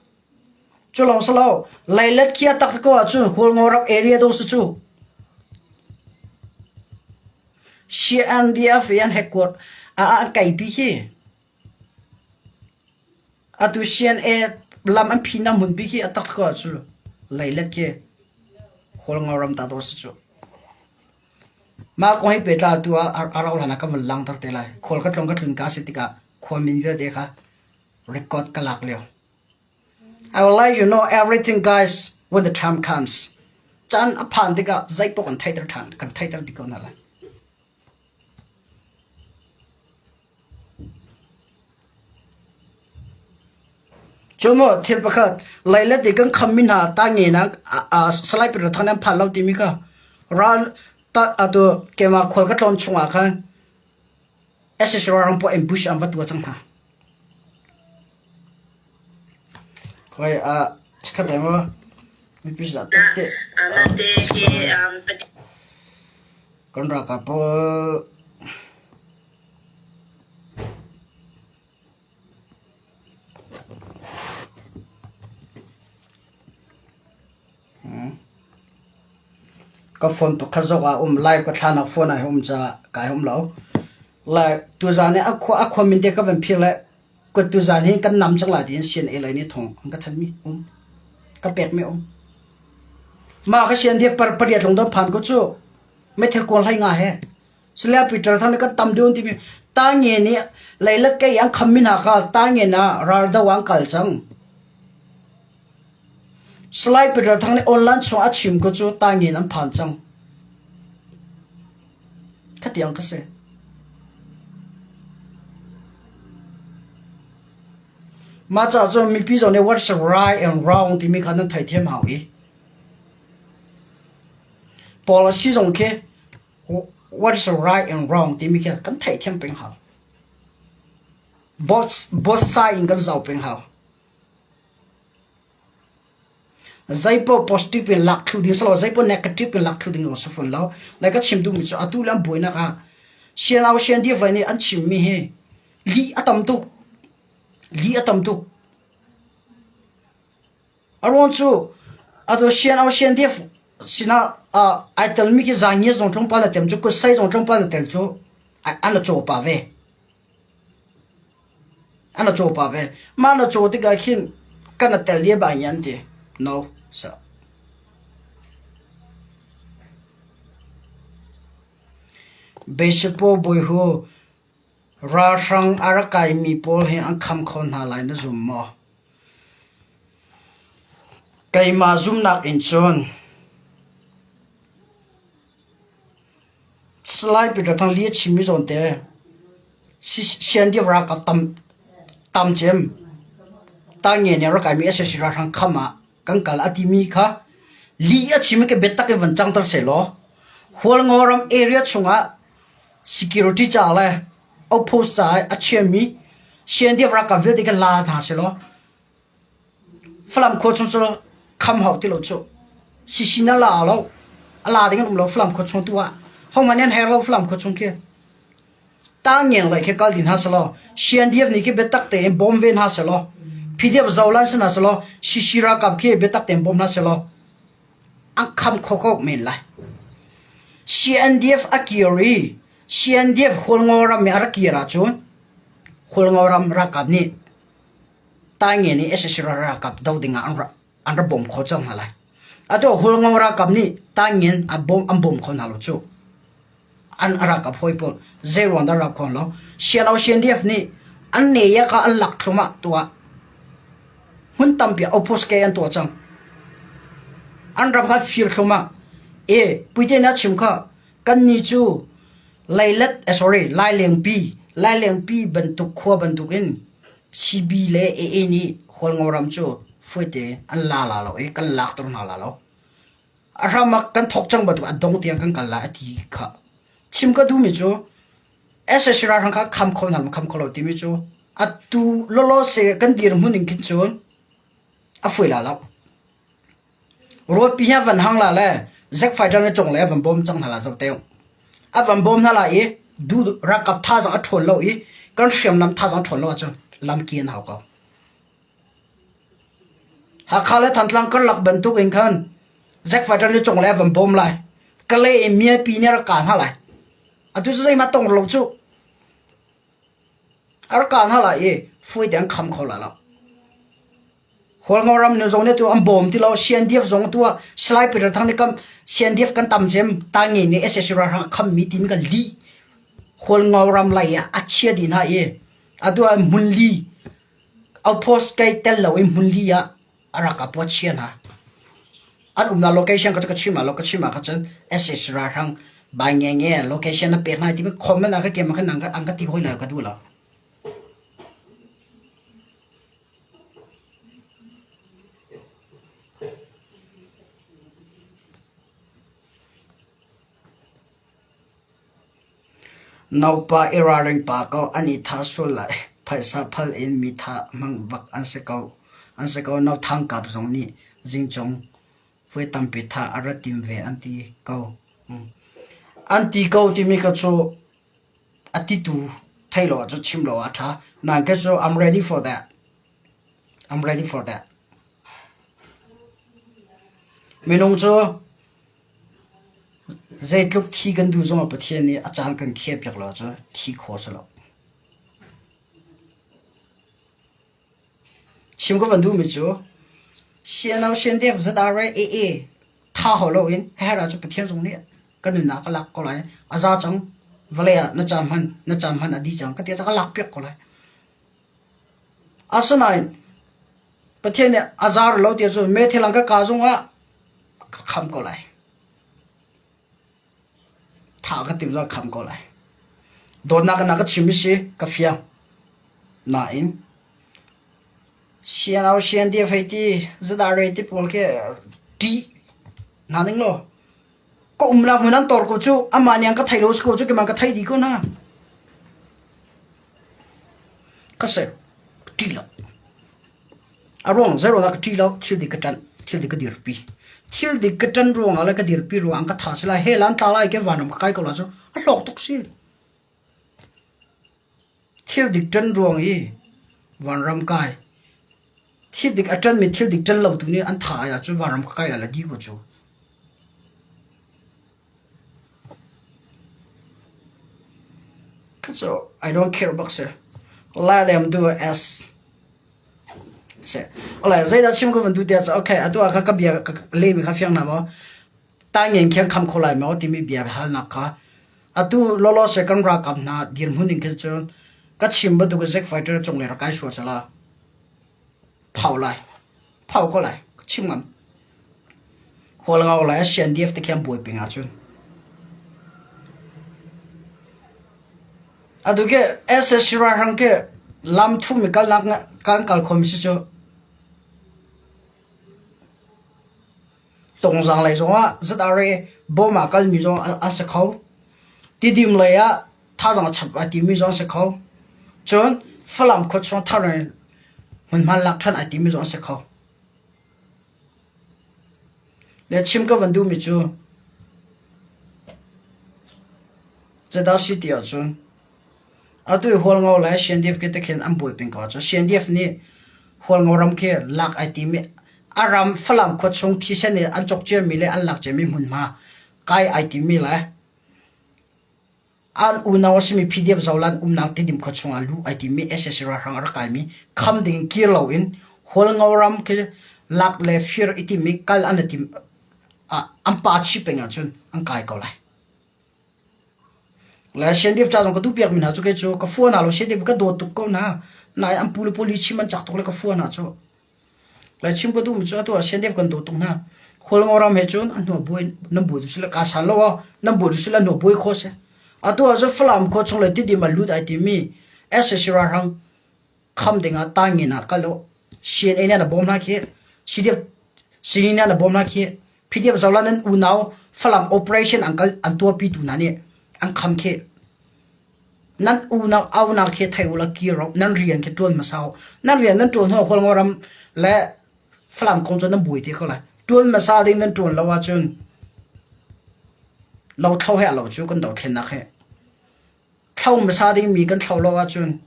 chu lo salo lai let kia tak ko chu holngau ram area do su chu CNDF yan headquarter kai pi hi atu CNA lam an phina mun bi hi atak ko chu lailat ke holngoram ta do chu ma ko hi peta tu araw lana ka lang tar te lai kolkat long ka tlun ka sitika khomin ve dekha record ka lak leo I will let you know everything guys when the time comes chan aphan dika zai to kan thaitar than kan thaitar dikona la chomo thil pakhat laila de kan khamin ha ta nge na salai pe thanam phalau timi ka ran ta ado kema kholka tlon chunga khan ssr rang po ambush am wat wachang ha khoi chka demo mi pisa te ana te ki kon ra ka po có phone to khazoga live ka thana phone ai cha kai lo la tu zane akho min de ka van phile ko tu zane kan nam chang la din sian e lai ni thong ka than mi ka pet mi ma ka sian de par pariya thong do phan ko chu me thel ko lai nga he sila peter than ka tam don ti mi ta nge ni lai la ka yang khamin ha ka ta nge na rar da wang kal chang slide bit thang le online so achim ko chu ta ngi nan phan chang khatiang ka se ma cha cho mi pi zo ne what's right and wrong ti mi kan thai them hao yi policy zong ke what's right and wrong ti mi kan thai them peng hao both side kan zau peng hao zaipo positive in lak thu ding salo zaipo negative in lak thu ding lo so fun lo like a chim du mi chu atu lam boina ka sian aw sian dia vai ni an chim mi he li atam tu aron chu ado sian aw sian dia sina I tell me ki zang ye zong chong pa la tem chu ko sai zong chong pa la tel chu an la cho pa ve an la cho pa ve ma la cho ti ga khin kan tel dia ba yan ti no so basic po boy ho ra rang arakai mi pol he an kham khon ha lai na zum mo kai ma zum nak in chon slide bit thang li chimi zon te sian dia ra ka tam jem ta nge ne ra kai mi ss ra rang khama kan kal atimi kha li a chimi ke betak ke van chang tar se lo hol ngoram area chunga security cha la oppost cha a chemi sian dia ra ka ve de ka la tha se lo flam ko chung so kham hau ti lo chu si na la lo ala de ngam lo flam ko chung tu wa hom man her lo flam ko chung ke ta ngen lai ke kal din ha se lo sian dia ni ke betak te bom ven ha se lo pdf zawlan sana selo shishira kap ke betak tempom na selo ang kham khokok men lai cndf akiri cndf holngoram me arakira chun holngoram rakap ni tange ni ssra rakap daudinga anra bom khochang halai ado holngora kap ni tangen am bom khon halo chu an arakap hoipol zero andar rap khon lo cndf ni an ne ya ka an lak thuma tua hun tampia opos ke an to chang an ram kha fir thuma puite na chimkha kan ni chu lailat lai leng pi bantuk khwa bantuk in cb le a ni hol ngoram chu fuite an la lo kan lak tur na la lo arama kan thok chang batu adong tiang kan kala ati kha chimka du mi chu ss ra rang kha kham kholo ti mi chu atu lo se kan dir muning kin chun a foi la lo ro pi ha van hang la le zek fighter ne chong le van bom chang hala zo teu a van bom na la e du rakap tha za thol lo e kan shem nam tha za thol lo cha lam kian hau ka ha khale thantlang kan lak ban tu in khan zek fighter ne chong le van bom lai ka le e mia pi ne ra kan ha lai atu zai ma tong lo chu ar kan ha la e foi dang kham khola la hol ngoram ne zong ne tu am bom ti lo cndf zong tu slide per thang ne kam cndf kan tam jem tangi ne ss ra kham mi tin kan li hol ngoram la ya achia din ha e adu munli au post kai tel lo in munli ya ara ka po chian ha an na location ka chima ka chen ss ra rang ba nge location na pe na ti me comment na ka ke ma kan ang ka ti hoi la ka du la naupa iraring pa ko ani tha sul lai phaisa phal in mi tha mang bak an se ko nau thang kap zong ni jing chong foi tam pi tha ara tim ve anti ko ti mi ka cho ati tu thailo cho chim lo atha na ke so I'm ready for that menong cho zai tluk thi kan du zong pa thian ni achang kan khep yak lo cha thi kho sa lo chim ko ban du mi chu xian ao xian def za da re e tha ho lo in ha ra chu pa thian zong ni kan nu na ka lak ko lai aza chang vale na cham han adi chang ka te cha ka lak pek ko lai asanai ประเทศเนี่ยอาซาร์เราเดียวจะเมทิลังก็กาจงว่าคำก็ไรถ้าก็ติดว่าคำก็ไรโดนนักนักชิมิสิก็เฟียงน่าอินเชียนเอาเชียนเดียไฟที่จะได้เรติพอลแค่ดีนั่นเองโลก็เราเหมือนนั้นตอร์กูจูอามันยังก็ไทยโลสกูจูก็มันก็ไทยดีก็นะก็เสร็จดีแล้วอารมณ์เจอร์นักดีแล้วทิลดิกตันทิลดิกดีร์ปีทิลดิกตันรวงอะไรก็ดีร์ปีรวงก็ท้าสลายเฮลันตาลายแค่วันมันก็ใกล้ก็แล้วจ้ะอันหลอกตุกสิทิลดิกตันรวงยี่วันรำกายทิลดิกตันมีทิลดิกตันเราตรงนี้อันท้ายอ่ะจ้ะวันรำก็ใกล้อะไรดีกว่าจ้ะSo I don't care about it. Let them do as say. Alright, say that chim ko van do that. Okay, atu aka ka bia le mi ka fyang na mo. Ta ngeng kyang kham kholai mo ti mi bia hal na ka. Atu lolo second ra kam na dir mun ning ke chon. Ka chim ba du ko zek fighter chong le ra kai shu chala. Phau lai. Phau ko lai. Chim ngam. Khol ngau lai sian df te kyam boi ping a chun. Aduke SS Shirahang ke lam thu mi kal nak kan kal khom si cho tong sang lai zonga zadare bo ma kal mi zong a se khau ti dim le ya tha jang chap a ti mi zong se khau chon phalam kho chong tha ren hun man lak than a ti mi zong se khau le chim ka ban du mi chu zada si ti a chon à tôi hol ngầu lại xuyên điệp cái tất nhiên anh bồi bình có cho xuyên điệp này hol ngầu ram kia lạc ai tìm aram phalam kho chung thi sen này anh chọc chơi mi lại anh lạc chơi mi mun ma cái ai tìm mi lại anh unao xem mi pdf zaulan nang ti dim kho chung alu ai tìm mi ss ra rang ra kai mi kham ding kia lo in hol ngầu ram kia lạc le fear iti mi kal an tim am pa chi penga chun ang kai ko lại là xem điệp cha rằng có tụ biếc mình hả cho cái chỗ có phua nào là xem điệp cái đồ tụ câu na này anh puli chim anh chắc tụ cái có phua nào cho là chim có tụ mình cho tụ xem điệp cần đồ tụ na khol ngora me chon anh nó bôi năm bôi là cá sấu lo năm bôi là nó bôi khó se à tụ giờ phlam khó trong lại tí đi mà lút ai tí mi ss ra răng khăm đỉnh à tang nghe na cái lo xem anh là bom na kia xem điệp xem anh là bom na kia pdf zau lan anh unao phlam operation anh tua pi tụ na nè anh khăm khe nan u na au na khe thai ula ki ro nan rian khe tuan ma sao nan rian nan tuan ho khol ngoram le phlam kong chon nan bui ti kholai tuan ma sa ding nan tuan lawa chun lo thau he lo chu kan do khen na khe thau ma sa ding mi kan thau lawa chun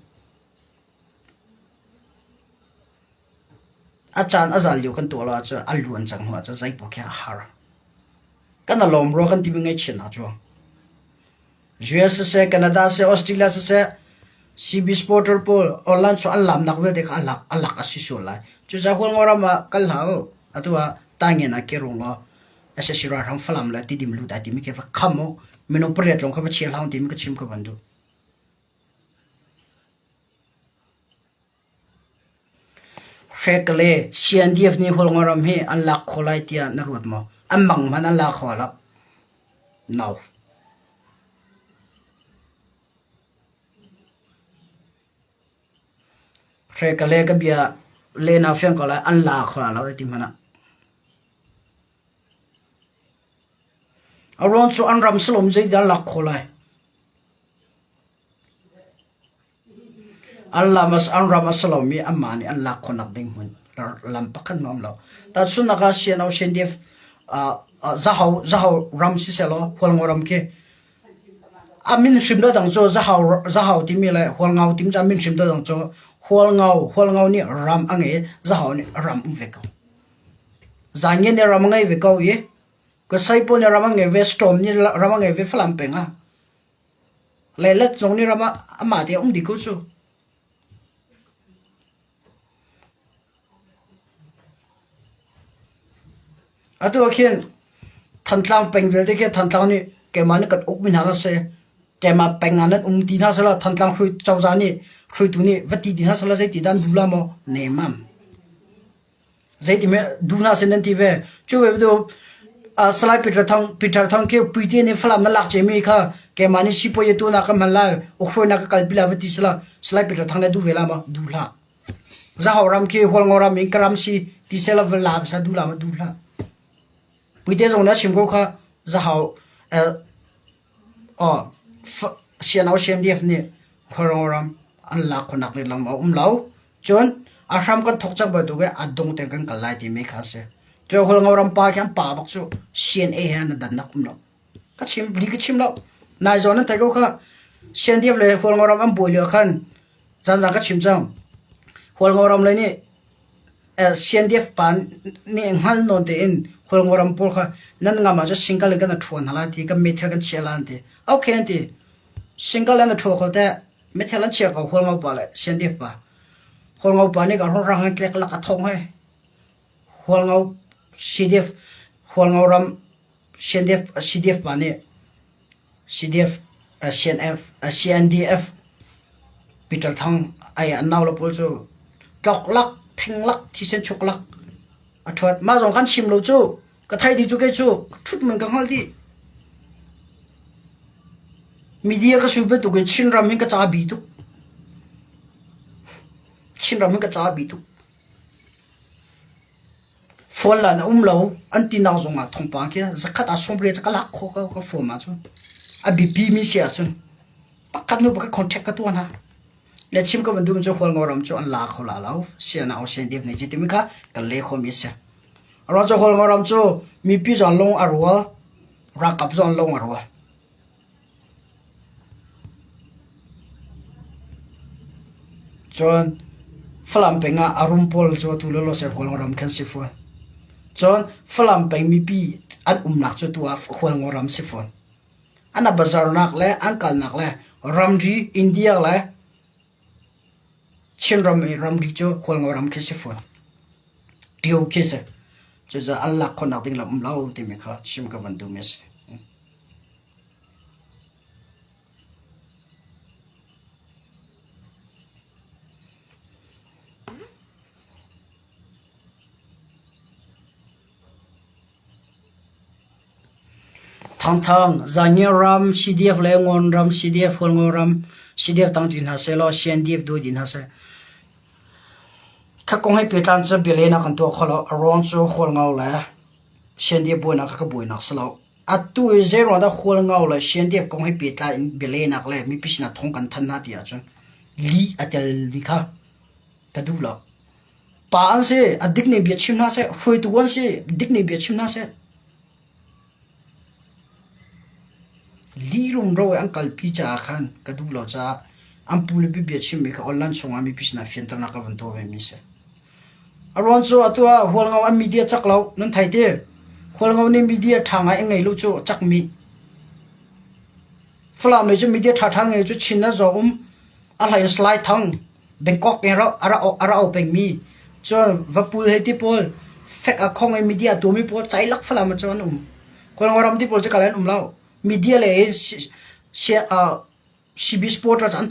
achan azal yu kan to la chu aluan chang ho cha zai po kha har kan lom ro kan ti bi ngai chen na chu US से कनाडा से ऑस्ट्रेलिया से CB Sporter Pool online so alam nak wel dekha alak asisul lai chu za hol ngora ma kal hao atwa tangen na ke rong lo asesira ram flam la ti dim lu da ti mi ke fa khamo mino priat long kha ba chial haun ti mi ka chim ka bandu fekle sian dief ni hol ngora me alak kholai tia na rut mo amang man alak khola now Rek le ka bia le na fiang ko la an la khla la ti mana aron so an ram slom zai da la kholai Allah mas an ram slom mi amani an la khonak ding mun lam pakan nom lo ta chuna ka sian au sen def zahau ram si selo hol ngoram ke amin shim da dang cho zahau ti mi la hol ngau tim cha min shim da dang cho hol ngau ni ram ange zahau ni ram veko zanye ni ram ngai veko ye ko sai po ni ram ngai ve storm ni ram ngai ve flam penga le let zong ni ram ama te di ko chu atu khen thantlang peng vel te ke thantlang ni ke man kat uk min hana se ke ma penganan ti na sala thantlang khui chawza ni khui tu ni vati di na sala sai ti dan dula mo ne mam zai ti me duna sen ti ve chu ve do slide Peter thang ke puite ni flam na lak che mi kha ke mani sipo ye tu na ka mala o khoi na ka kalpila vati sala slide Peter thang na du vela ma du la za horam ke hol ngoram in karam si ti sela vela sa du la ma du la puite zong na chim ko kha za hau sian au sian def ni hol ngoram an la khonak ni lam lau chon ahram kan thok chak ba du ge adong te kan kalai ti me kha se cho hol ngoram pa kyam pa bak chu sian e han dan nak lo ka chim bli ka chim lo nai zon na ta ko kha sian def le hol ngoram am boi le khan zan za ka chim chang hol ngoram le ni sian def pan ni hal non te in hol ngoram por kha nan nga ma jo single kan thon hala ti ka meter kan chelan te au khen ti single an tho ko te meter lan che ko hol ngau pa le sian def pa hol ngau pa ni ka ro rang tlek la ka thong he hol ngau CDF hol ngau ram CDF pa ni CDF CNDF Peter thang ai naw la pol chu tlok lak pheng lak thi sen chok lak athwat ma jong kan chim lo chu ka thai di chu ke chu thut men ka hal di media ka super tu gen chin ram ka cha bi tu chin ram ka cha bi tu phone la na lo anti naw zong ma thong pa ke zakat a sombre cha kala kho ka phone ma chu a bp mi sia chu pakat nu ba contact ka tu na le chim ka bandu chu hol ngoram chu an la kho la law sia na o sen dip nei chi ti mi ka ka le kho mi sia ro chu hol ngoram chu mi pi zon long arwa ra kap zon long arwa chon flam penga arum pol chu tu lo se hol ngoram khan si phone chon flam peng mi pi an nak chu tu a hol ngoram si phone ana bazar nak le ankal nak le ramji india le chin ram ri cho hol ngoram ke si phone tiu ke se chu za allah khonak ding lam lau te me kha chim ka van du mes thang zanya ram CDF le ngon ram CDF hol ngoram CDF tang tin ha se lo CNDF do din ha se kha kong hai petan cha bele na kan to kholo aron chu hol ngau la CNDF bo na ka boi nak salo atu zero da hol ngau la CNDF kong hai peta bele nak le mi pisna thong kan than na dia chun li atel likha ta du la pa an se adik ne bi chim na se foi tu wan se dik ne bi chim na se li rum ro an kal pi cha khan ka du lo cha am pul bi bi chim mi ka online songa mi pisna fienter na ka van to mi se aron so atwa hol ngau am media chak lo nan thai te hol ngau ni media thanga engai lu chu chak mi flam le chu media tha thang ngai chu chin na zo a lai slide thang bangkok ne ro ara o peng mi cho vapul he ti pol fek a khong ai media tu mi po chai lak flam chon hol ngau ram ti pol cha kalan lao media le CB sport ra an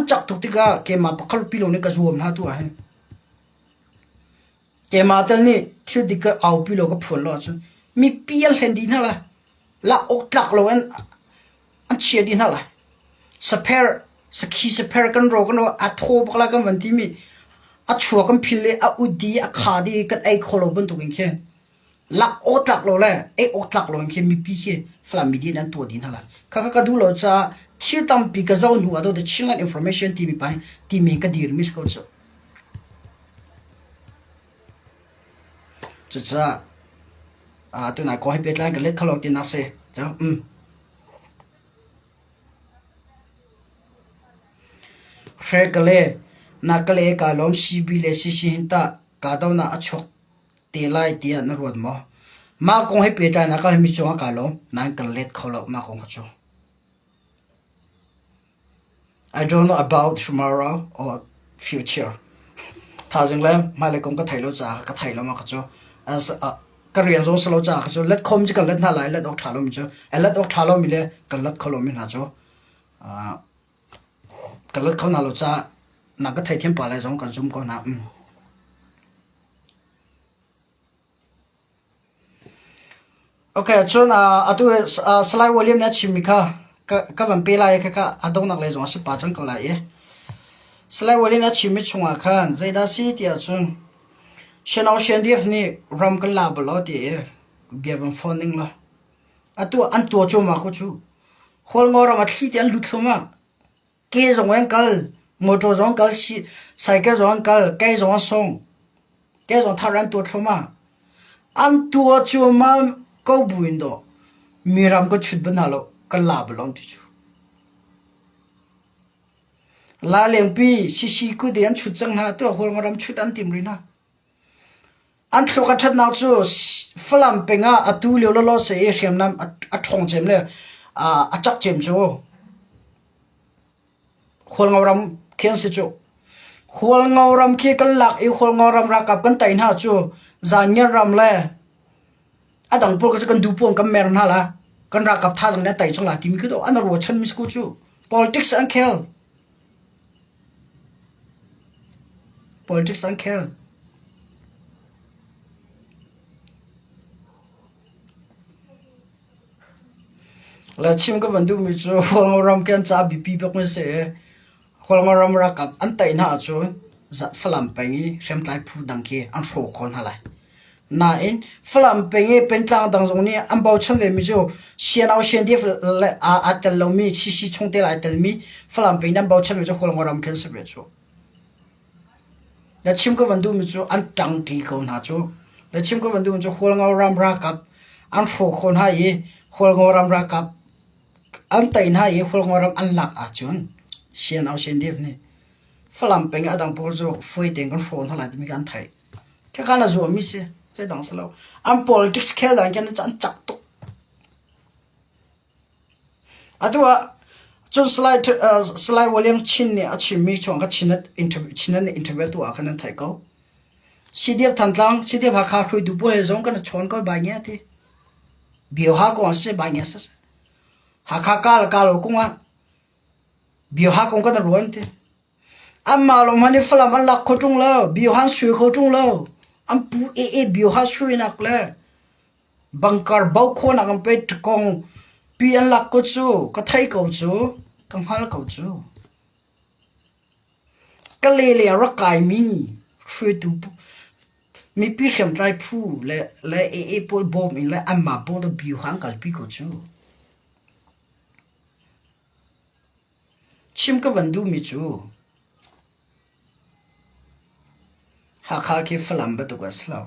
chak to ti ga ke ma pakhal pi lo ne ka zuam na tu a he ke ma tel ni thil dik ka au pi lo ka phol lo chu mi pial hen di na la ok tlak lo an che di na la sakhi saper kan ro a tho bakla kan van ti mi a chua kan phil le a udi a kha di kan ai kholo ban tu kin khen la ok tlak lo le e ok tlak lo khen mi pi ke flam mi di nan to di na la ka du lo cha thil tam pi ka zo nu ado de chilan information ti mi pai ti mi ka dir mis ko chu chu cha tu na ko hai pet lai ka let khalo ti na se cha khle na kale ka lom cb le si hinta ka daw na achok te lai ti na rod ma ko hai pet lai na ka mi chonga ka lom nan ka let khalo ma ko chu I don't know about tomorrow or future thajing le mai le kong ka thailo cha ka thailo ma ka chu as ka rian zo salo cha ka chu let khom ji ka let na lai let ok thalo mi chu let ok thalo mi le ka let kholo mi na chu ka let khona lo cha na ka thai them pa lai zong ka zum ko na okay chon atu slide volume ya chimika ka van pe lai ka adong nak le jong si pa chang ko lai e slide volume ya chimi chunga khan zaida si tia chun shenau shen def ni ram ka la blo ti e bia ban phoning la atu an to cho ma ko chu hol ngora ma thi tian lu thoma ke jong wen kal motor jong kal si cycle jong kal kai jong song ke jong tharan to thoma an to chu ma ko buin do miram ko chut ban halo ka la blong ti chu la leng pi si ku de an chut chang na to hol ngoram chut an tim ri na an thlo ka that naw chu flam penga atu le lo se e hriam nam a thong chem le a chak chem chu hol ngoram khen se chu hol ngoram ki kan lak e hol ngoram ra kap kan tai na chu zanya ram le adang pol ka kan du pon kam mer na la kan ra kap tha jang na tai chong la tim ki do an ro chan mis ku chu politics an khel la chim ka vandu mi chu hol ngoram kan cha bi pi bak me se hol ngoram ra kap an tai na chu za flam pengi sem tai phu dang ki an fo khon hala na in flam pengi pen tlang dang jong ni am bau chan ve mi chu sian au sian def a tel lo mi si chung te la tel mi flam pengi nam bau chan ve chu hol ngoram kan se ve chu la chim ka vandu mi chu an tang ti ko na chu la chim ka vandu mi chu hol ngoram ra kap an fo khon ha yi hol ngoram ra kap an tai na ye hol ngoram an lak a chun sian au sian def ni flam peng adang por zo foi teng kon phone hala mi kan thai ka kana zo mi se se dang salo am politics khel dan kan chan chak to atwa chun slide volume chin ni a chim mi chong ka chinat interview to a kan thai ko cdf thantlang cdf ha kha khui du bo he zong kan chon ko ba nya ti bio ha ko se ba nya sa ha kha ka lo kunga bio ha kong ka da ruan te amma lo mani flam an lak khotung lo bio han shui khotung lo am pu e bio ha shui nak le bangkar bau kho na am pe kong pi an lak ko chu ka thai ko chu kang hal ko chu ka le ra kai mi shui tu mi pi khem tai phu le e pol bom in le amma po do bio han kal pi ko chu chim ka vandu mi chu ha kha ki flam ba to ga slaw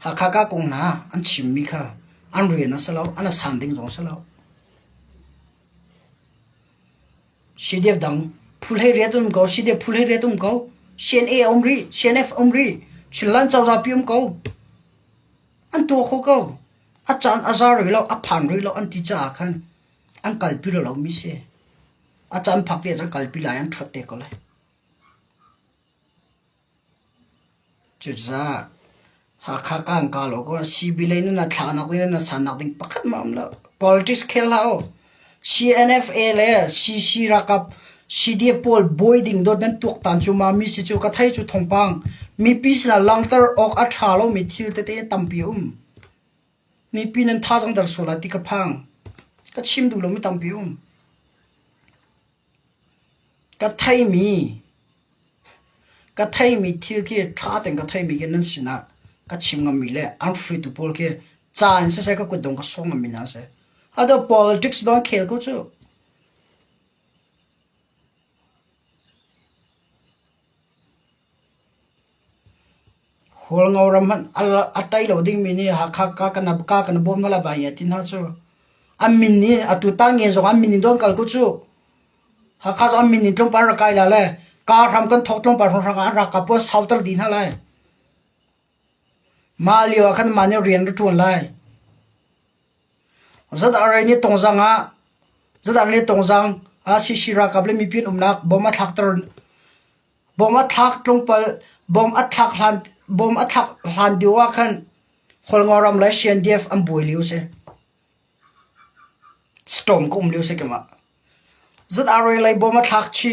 ha kha ka kong na an chim mi kha an re na slaw an san ding jong slaw sidep dang phul he re tum ko sidep phul he re tum ko sien e omri sien f omri chilan chaw za pium ko an to kho ko a chan azar ri lo a phan ri lo an ti cha khan an kalpi lo mi se a chan phak te chan kalpi la an thote ko lai chu za ha kha kan ka lo ko si bi le na thla na ko na san na ding pakhat mam la politics khel lao cnfa le cc rakap cdf pol boyding do dan tuk tan chu ma mi si chu ka thai chu thongpang mi pis na langtar ok a thalo mi thil te tampi mi pinan tha jang dar sola ti ka phang ka chim du lo mi tam pium ka thai mi thil ki tha teng ka thai mi ke nan sina ka chim ngam mi le an free to pol ke chan se ka ko dong ka song mi na se ado politics do khel ko chu hol ngauram han atai lo ding mi ni ha kha ka kana bom na la ba ya tin ha chu amin ni atu tang nge zo amin ni don kal ku chu ha kha amin ni tlong par kai la le ka ram kan thok tlong par ra ra ka po sautar din ha lai ma liwa khan ma ne rian ru tun lai zat arai ni tong zanga zat ar ni tong zang a si si ra ka ble mi pin nak bom a thak tlong pal bom a thak hlan diwa khan hol ngoram lai sian def am boi liu se storm kum liu se kema zat arai lai bom a thak chi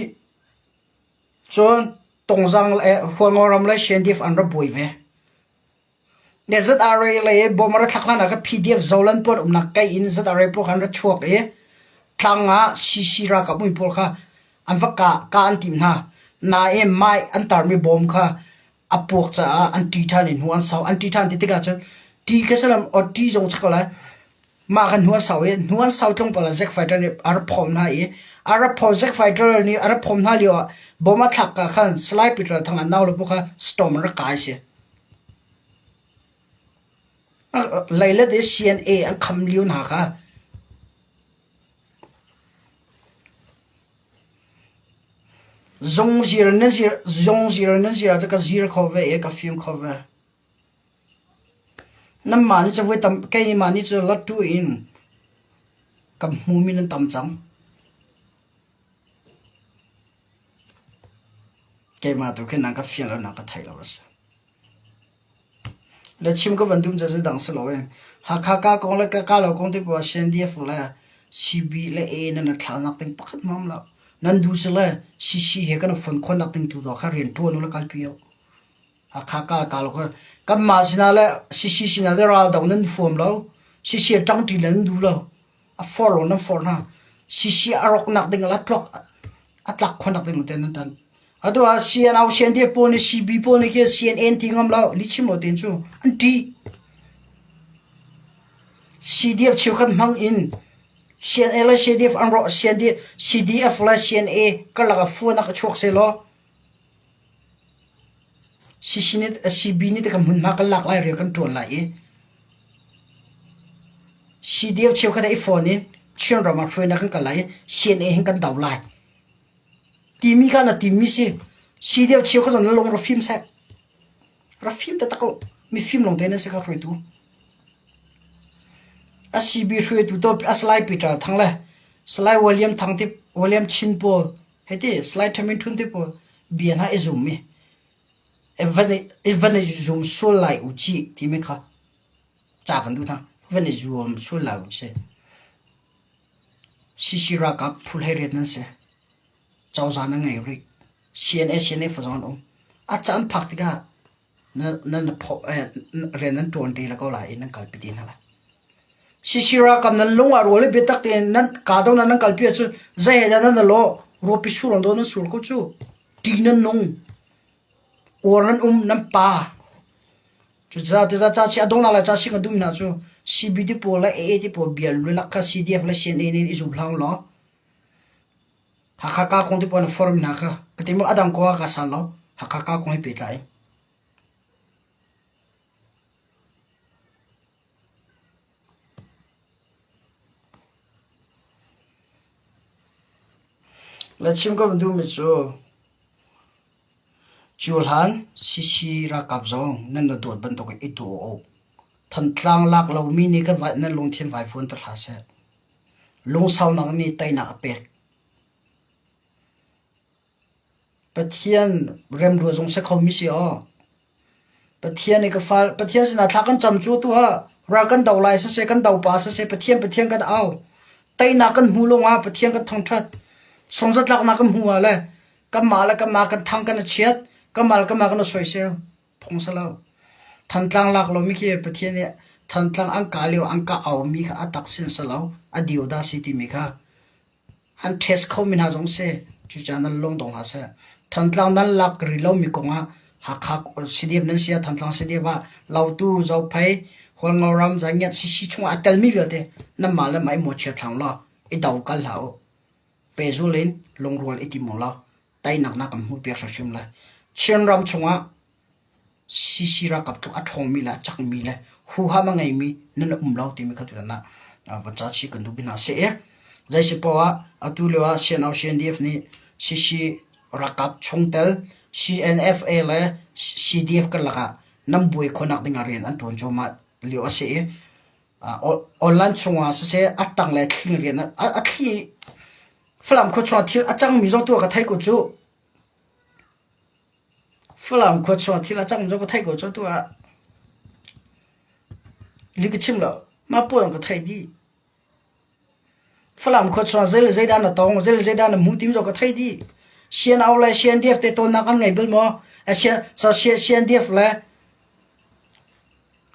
chon tongjang hol ngoram lai sian def an ra boi ve để rất array lấy bom ra thắc là cái PDF zolan pot nạc cái in rất array po khăn ra chuộc ấy thằng á cc ra cái bùi po kha anh vắt cả anh tìm ha na em mai anh tar mi bom kha apuak cha anh ti than in huan sau anh ti than ti ka chân ti cái sao làm ở ti giống chắc là mà kan huan sau trong pala Zack Fighter ni ar phom na e ar phom Zack Fighter ni ar phom na liwa boma thak ka khan slide peter thang an naw lo kha storm ra kai se laila de CNA an kham liun ha kha zong zero na zero ta ka zero cover e ka film cover năm mà nó với tầm cái mà nó cho lót tu in cầm mù mi nên tầm trắng cái mà tôi cái nàng cái phiền là nàng cái thay rồi là chim cái vận độngจะดังสโลว์หากข้าคงเลยข้าเราคงที่ว่าเช่นเดียฟเลยCBเลยนั่นทางนักติ้งปักมั่มแล้วนั่นดูสิเลยCCเฮกันฝนคนนักติ้งตัวเราข้าเรียนตัวนู้นแล้วกัลพิโอหากข้าเราคนกับมาสินะเลยCCสินะเลยเราดาวนั้นฟอร์มแล้วCCจังตีนั้นดูแล้วฟอร์ลนั่นฟอร์นะCCอารมณ์นักติ้งลัดล็อกอัตลักคนนักติ้งตัวนั้นอะตัวCNเอาCNเดียปนี่CBปนี่คือCNNทิ้งงั้มแล้วลิชิมเอาเต็มชูอันที่CDF ชิวขันมังอิน CNA และ CDF อันรอ CDF และ CNA ก็หลักฟูนักชกเสร็จแล้วCC นี่ CB นี่แต่กับมันมากันหลักหลายเรื่องกันตัวหลาย CDF ชิวขันไอ้ฟอนนี่เชื่อเรามาฟูนักกันหลาย CNA เห็นกันดาวหลายทีมีกันนะทีมีสิCDF ชิวขันนั้นลงรถฟิล์มแซ่รถฟิล์มแต่ตะก็มีฟิล์มลงเต้นสิครับรถตู้CB ช่วยตัวสไลด์ปิดอะทั้งเลยสไลด์วอลลุ่มทั้งที่วอลลุ่มชินโปเฮ้ยที่สไลด์ทำให้ทุนที่โปเบียนหาไอซูมมีวันนี้ซูมส่วนไหลอุจิที่ไม่ค่ะจากกันดูทั้งวันนี้ซูมส่วนไหลอุจิCC รักกับผู้ให้เรียนนั่นสิเจ้าจานังไงริCNA ฝรั่งอาจารย์พักที่ก็นั่นพอเรียนนั้นตัวนี้แล้วก็หลายนั่นกัลปิดินอะไรCC รักกับนั่นลงอ่ะรู้เลยเบ็ดตักเองนั่นกาดนั่นกัลปิดจู่ใจเห็นนั่นโลรูปสูรโดนนั่นสูรก็จู่ตีนั่นนงโอรันนั่นป่าจู่จ้าชีดงนั่นแหละจ้าชีกันดูมันจู่ CB ที่ปอและAA ที่ปอเบียร์ลุยลักกับ CDF และ CNA นี่อิสุบลังล้อหากข้าคงที่ปอนฟอร์มนักค่ะก็ที่มันอดัมก็ว่ากันสั่งล้อหากข้าคงให้ปิดไหลแล้วชิมก็มันดูมิจูจูลฮันCC รักกับจงนั่นน่ะตัวบันตกอีตัวทันทางลักเรามีนี่ก็ว่านั่นลงเทียนไวโฟนตลาดเสร็จลงเสาหนังนี่ไตหนักเป็ดปะเทียนเริ่มดูจงเสกเขามิสิอ๋อปะเทียนนี่ก็ฟ้าปะเทียนสินะทักกันจำจูตัวรักกันดาวไล่เสกันดาวป่าเสปะเทียนกันเอาไตหนักกันหูลงอ่ะปะเทียนกันทองทัดสงสัยหลักนักกันหัวเลยกันมาแล้วกันมากันทางกันเชียดกันมาแล้วกันมากันสวยเชียวพงศแล้วทันทางหลักเราไม่คิดประเทศเนี่ยทันทางอังกาเลียวอังกาเอามีค่ะตักสินสลาวอดีโอดาสิติมีค่ะอันเทสเขามีหาจงเสจุจานั้นลงตรงหาเสทันทางนั้นหลักหรือเรามีกงอ่ะหักสิเดียบนั้นเสียทันทางสิเดียบว่าเราตู้เจ้าไปคนเรารำจังเงี้ยสิชงอัตลมีเวลเดนั่นมาแล้วไม่หมดเชียทางล้อไอดาวกันแล้วเปซูลินลงรัวอิติมอลาไตนักกันหูเปียกชิมเลยเชียนรำชงอ่ะCC รักกับตัวอัฐงมีละจักมีละหูหามาไงมีนั่นเราที่มีขัดตัวนั้นวันจันทร์ชีกันดูบินาเสียใจสิปว่าอัตุเลวะเชียนเอาเชียนดีฟนี่ CC รักกับชงเตล CNFA และ CDF กันละกันน้ำบุยคนนักดิ่งเรียนอันตัวโจมาเลี้ยวเสียออนไลน์ชงอ่ะเสียอัดตังเลยที่เรียนอัดที่ฝรั่งคนชวนที่อาจารย์มีจงตัวกับไทยกูจูฝรั่งคนชวนที่อาจารย์มีจงกับไทยกูจูตัวลิขิตชิมแล้วมาปวดกับไทยดีฝรั่งคนชวนเจริญใจด้านน่ะตองเจริญใจด้านน่ะมุ่งติ้มจงกับไทยดีเชียนเอาเลยเชียนเดียฟแต่ตัวนักอันไงเบิลมอเชียนเดียฟเลย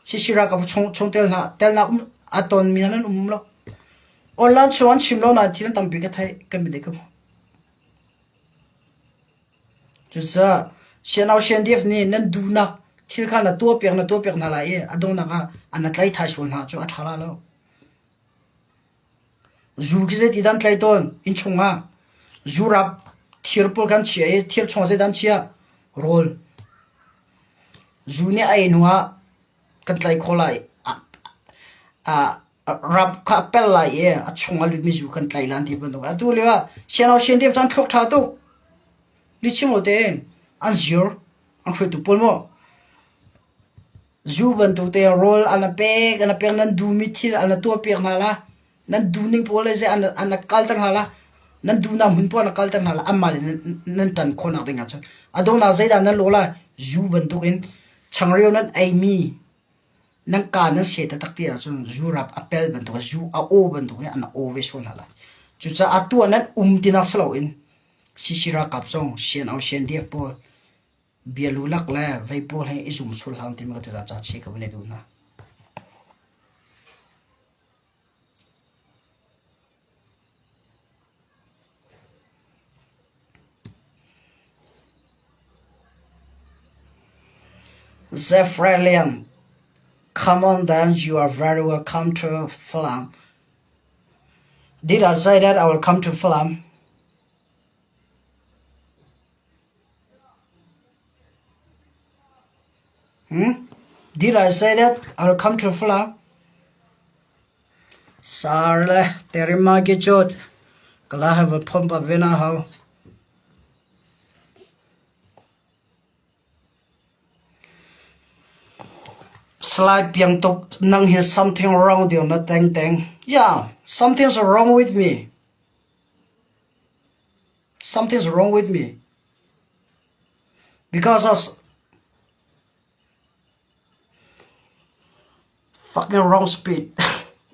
เ sisira ka chong tel na aton mi nan lo online chuan chim lo na thil tampi ka thai kan bi ka chu sa sianau sian def ni nan du na thil kha na to pek na la e adong na ka anatlai thai shon ha chu athala lo zu ki ze ti dan tlai ton in chunga zurap thir pol kan chi e thir chong se dan chia rol zu ne ai nuwa kan tlai kholai rap ka pel lai e a chunga lu mi zu kan tlai lan ti ban do atu lewa sianau sian def tan thok tha to li chimo ten an zur an khre tu pol mo zu ban tu te rol ana pe nan du mi thil ana to pek na la nan du ning pole je ana kal tang la nan du na mun po na kal tang la amal nan tan khona dinga cha ado na zaida nan lola zu ban tu in changrio nan ai mi nan ka nan se ta tak ti a chun zu rap apel ban tu zu a o ban tu ana o ve so na la chu cha atu nan ti na slo in sisira kap song sian au sian def po bialu lak la vai po he izum sul hang ti ma ta cha che ka ne du na Zephrelian, come on then, you are very welcome to Fulham. Did I say that I will come to Fulham? Did I say that I will come to Fulham? Sarle, terima gichot. Kala have a pump of vina how. Slide piang tok nang hear something wrong with you, not tang. Yeah, something's wrong with me. Something's wrong with me. Because of fucking wrong speed.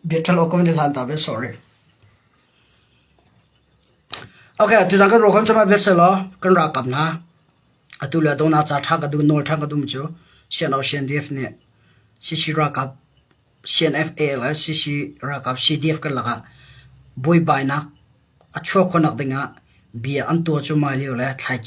Betul aku ni lantar, very sorry. Okay, tu jangan rokan cuma veselo, kan rakam na. Atu lihat dona cacah kadu nol cacah kadu muncul. Sian au sian def ni. Sisi rakap CNFA la sisi rakap CDF kan laga boy bay nak achwa konak denga bia anto chu ma liu la thai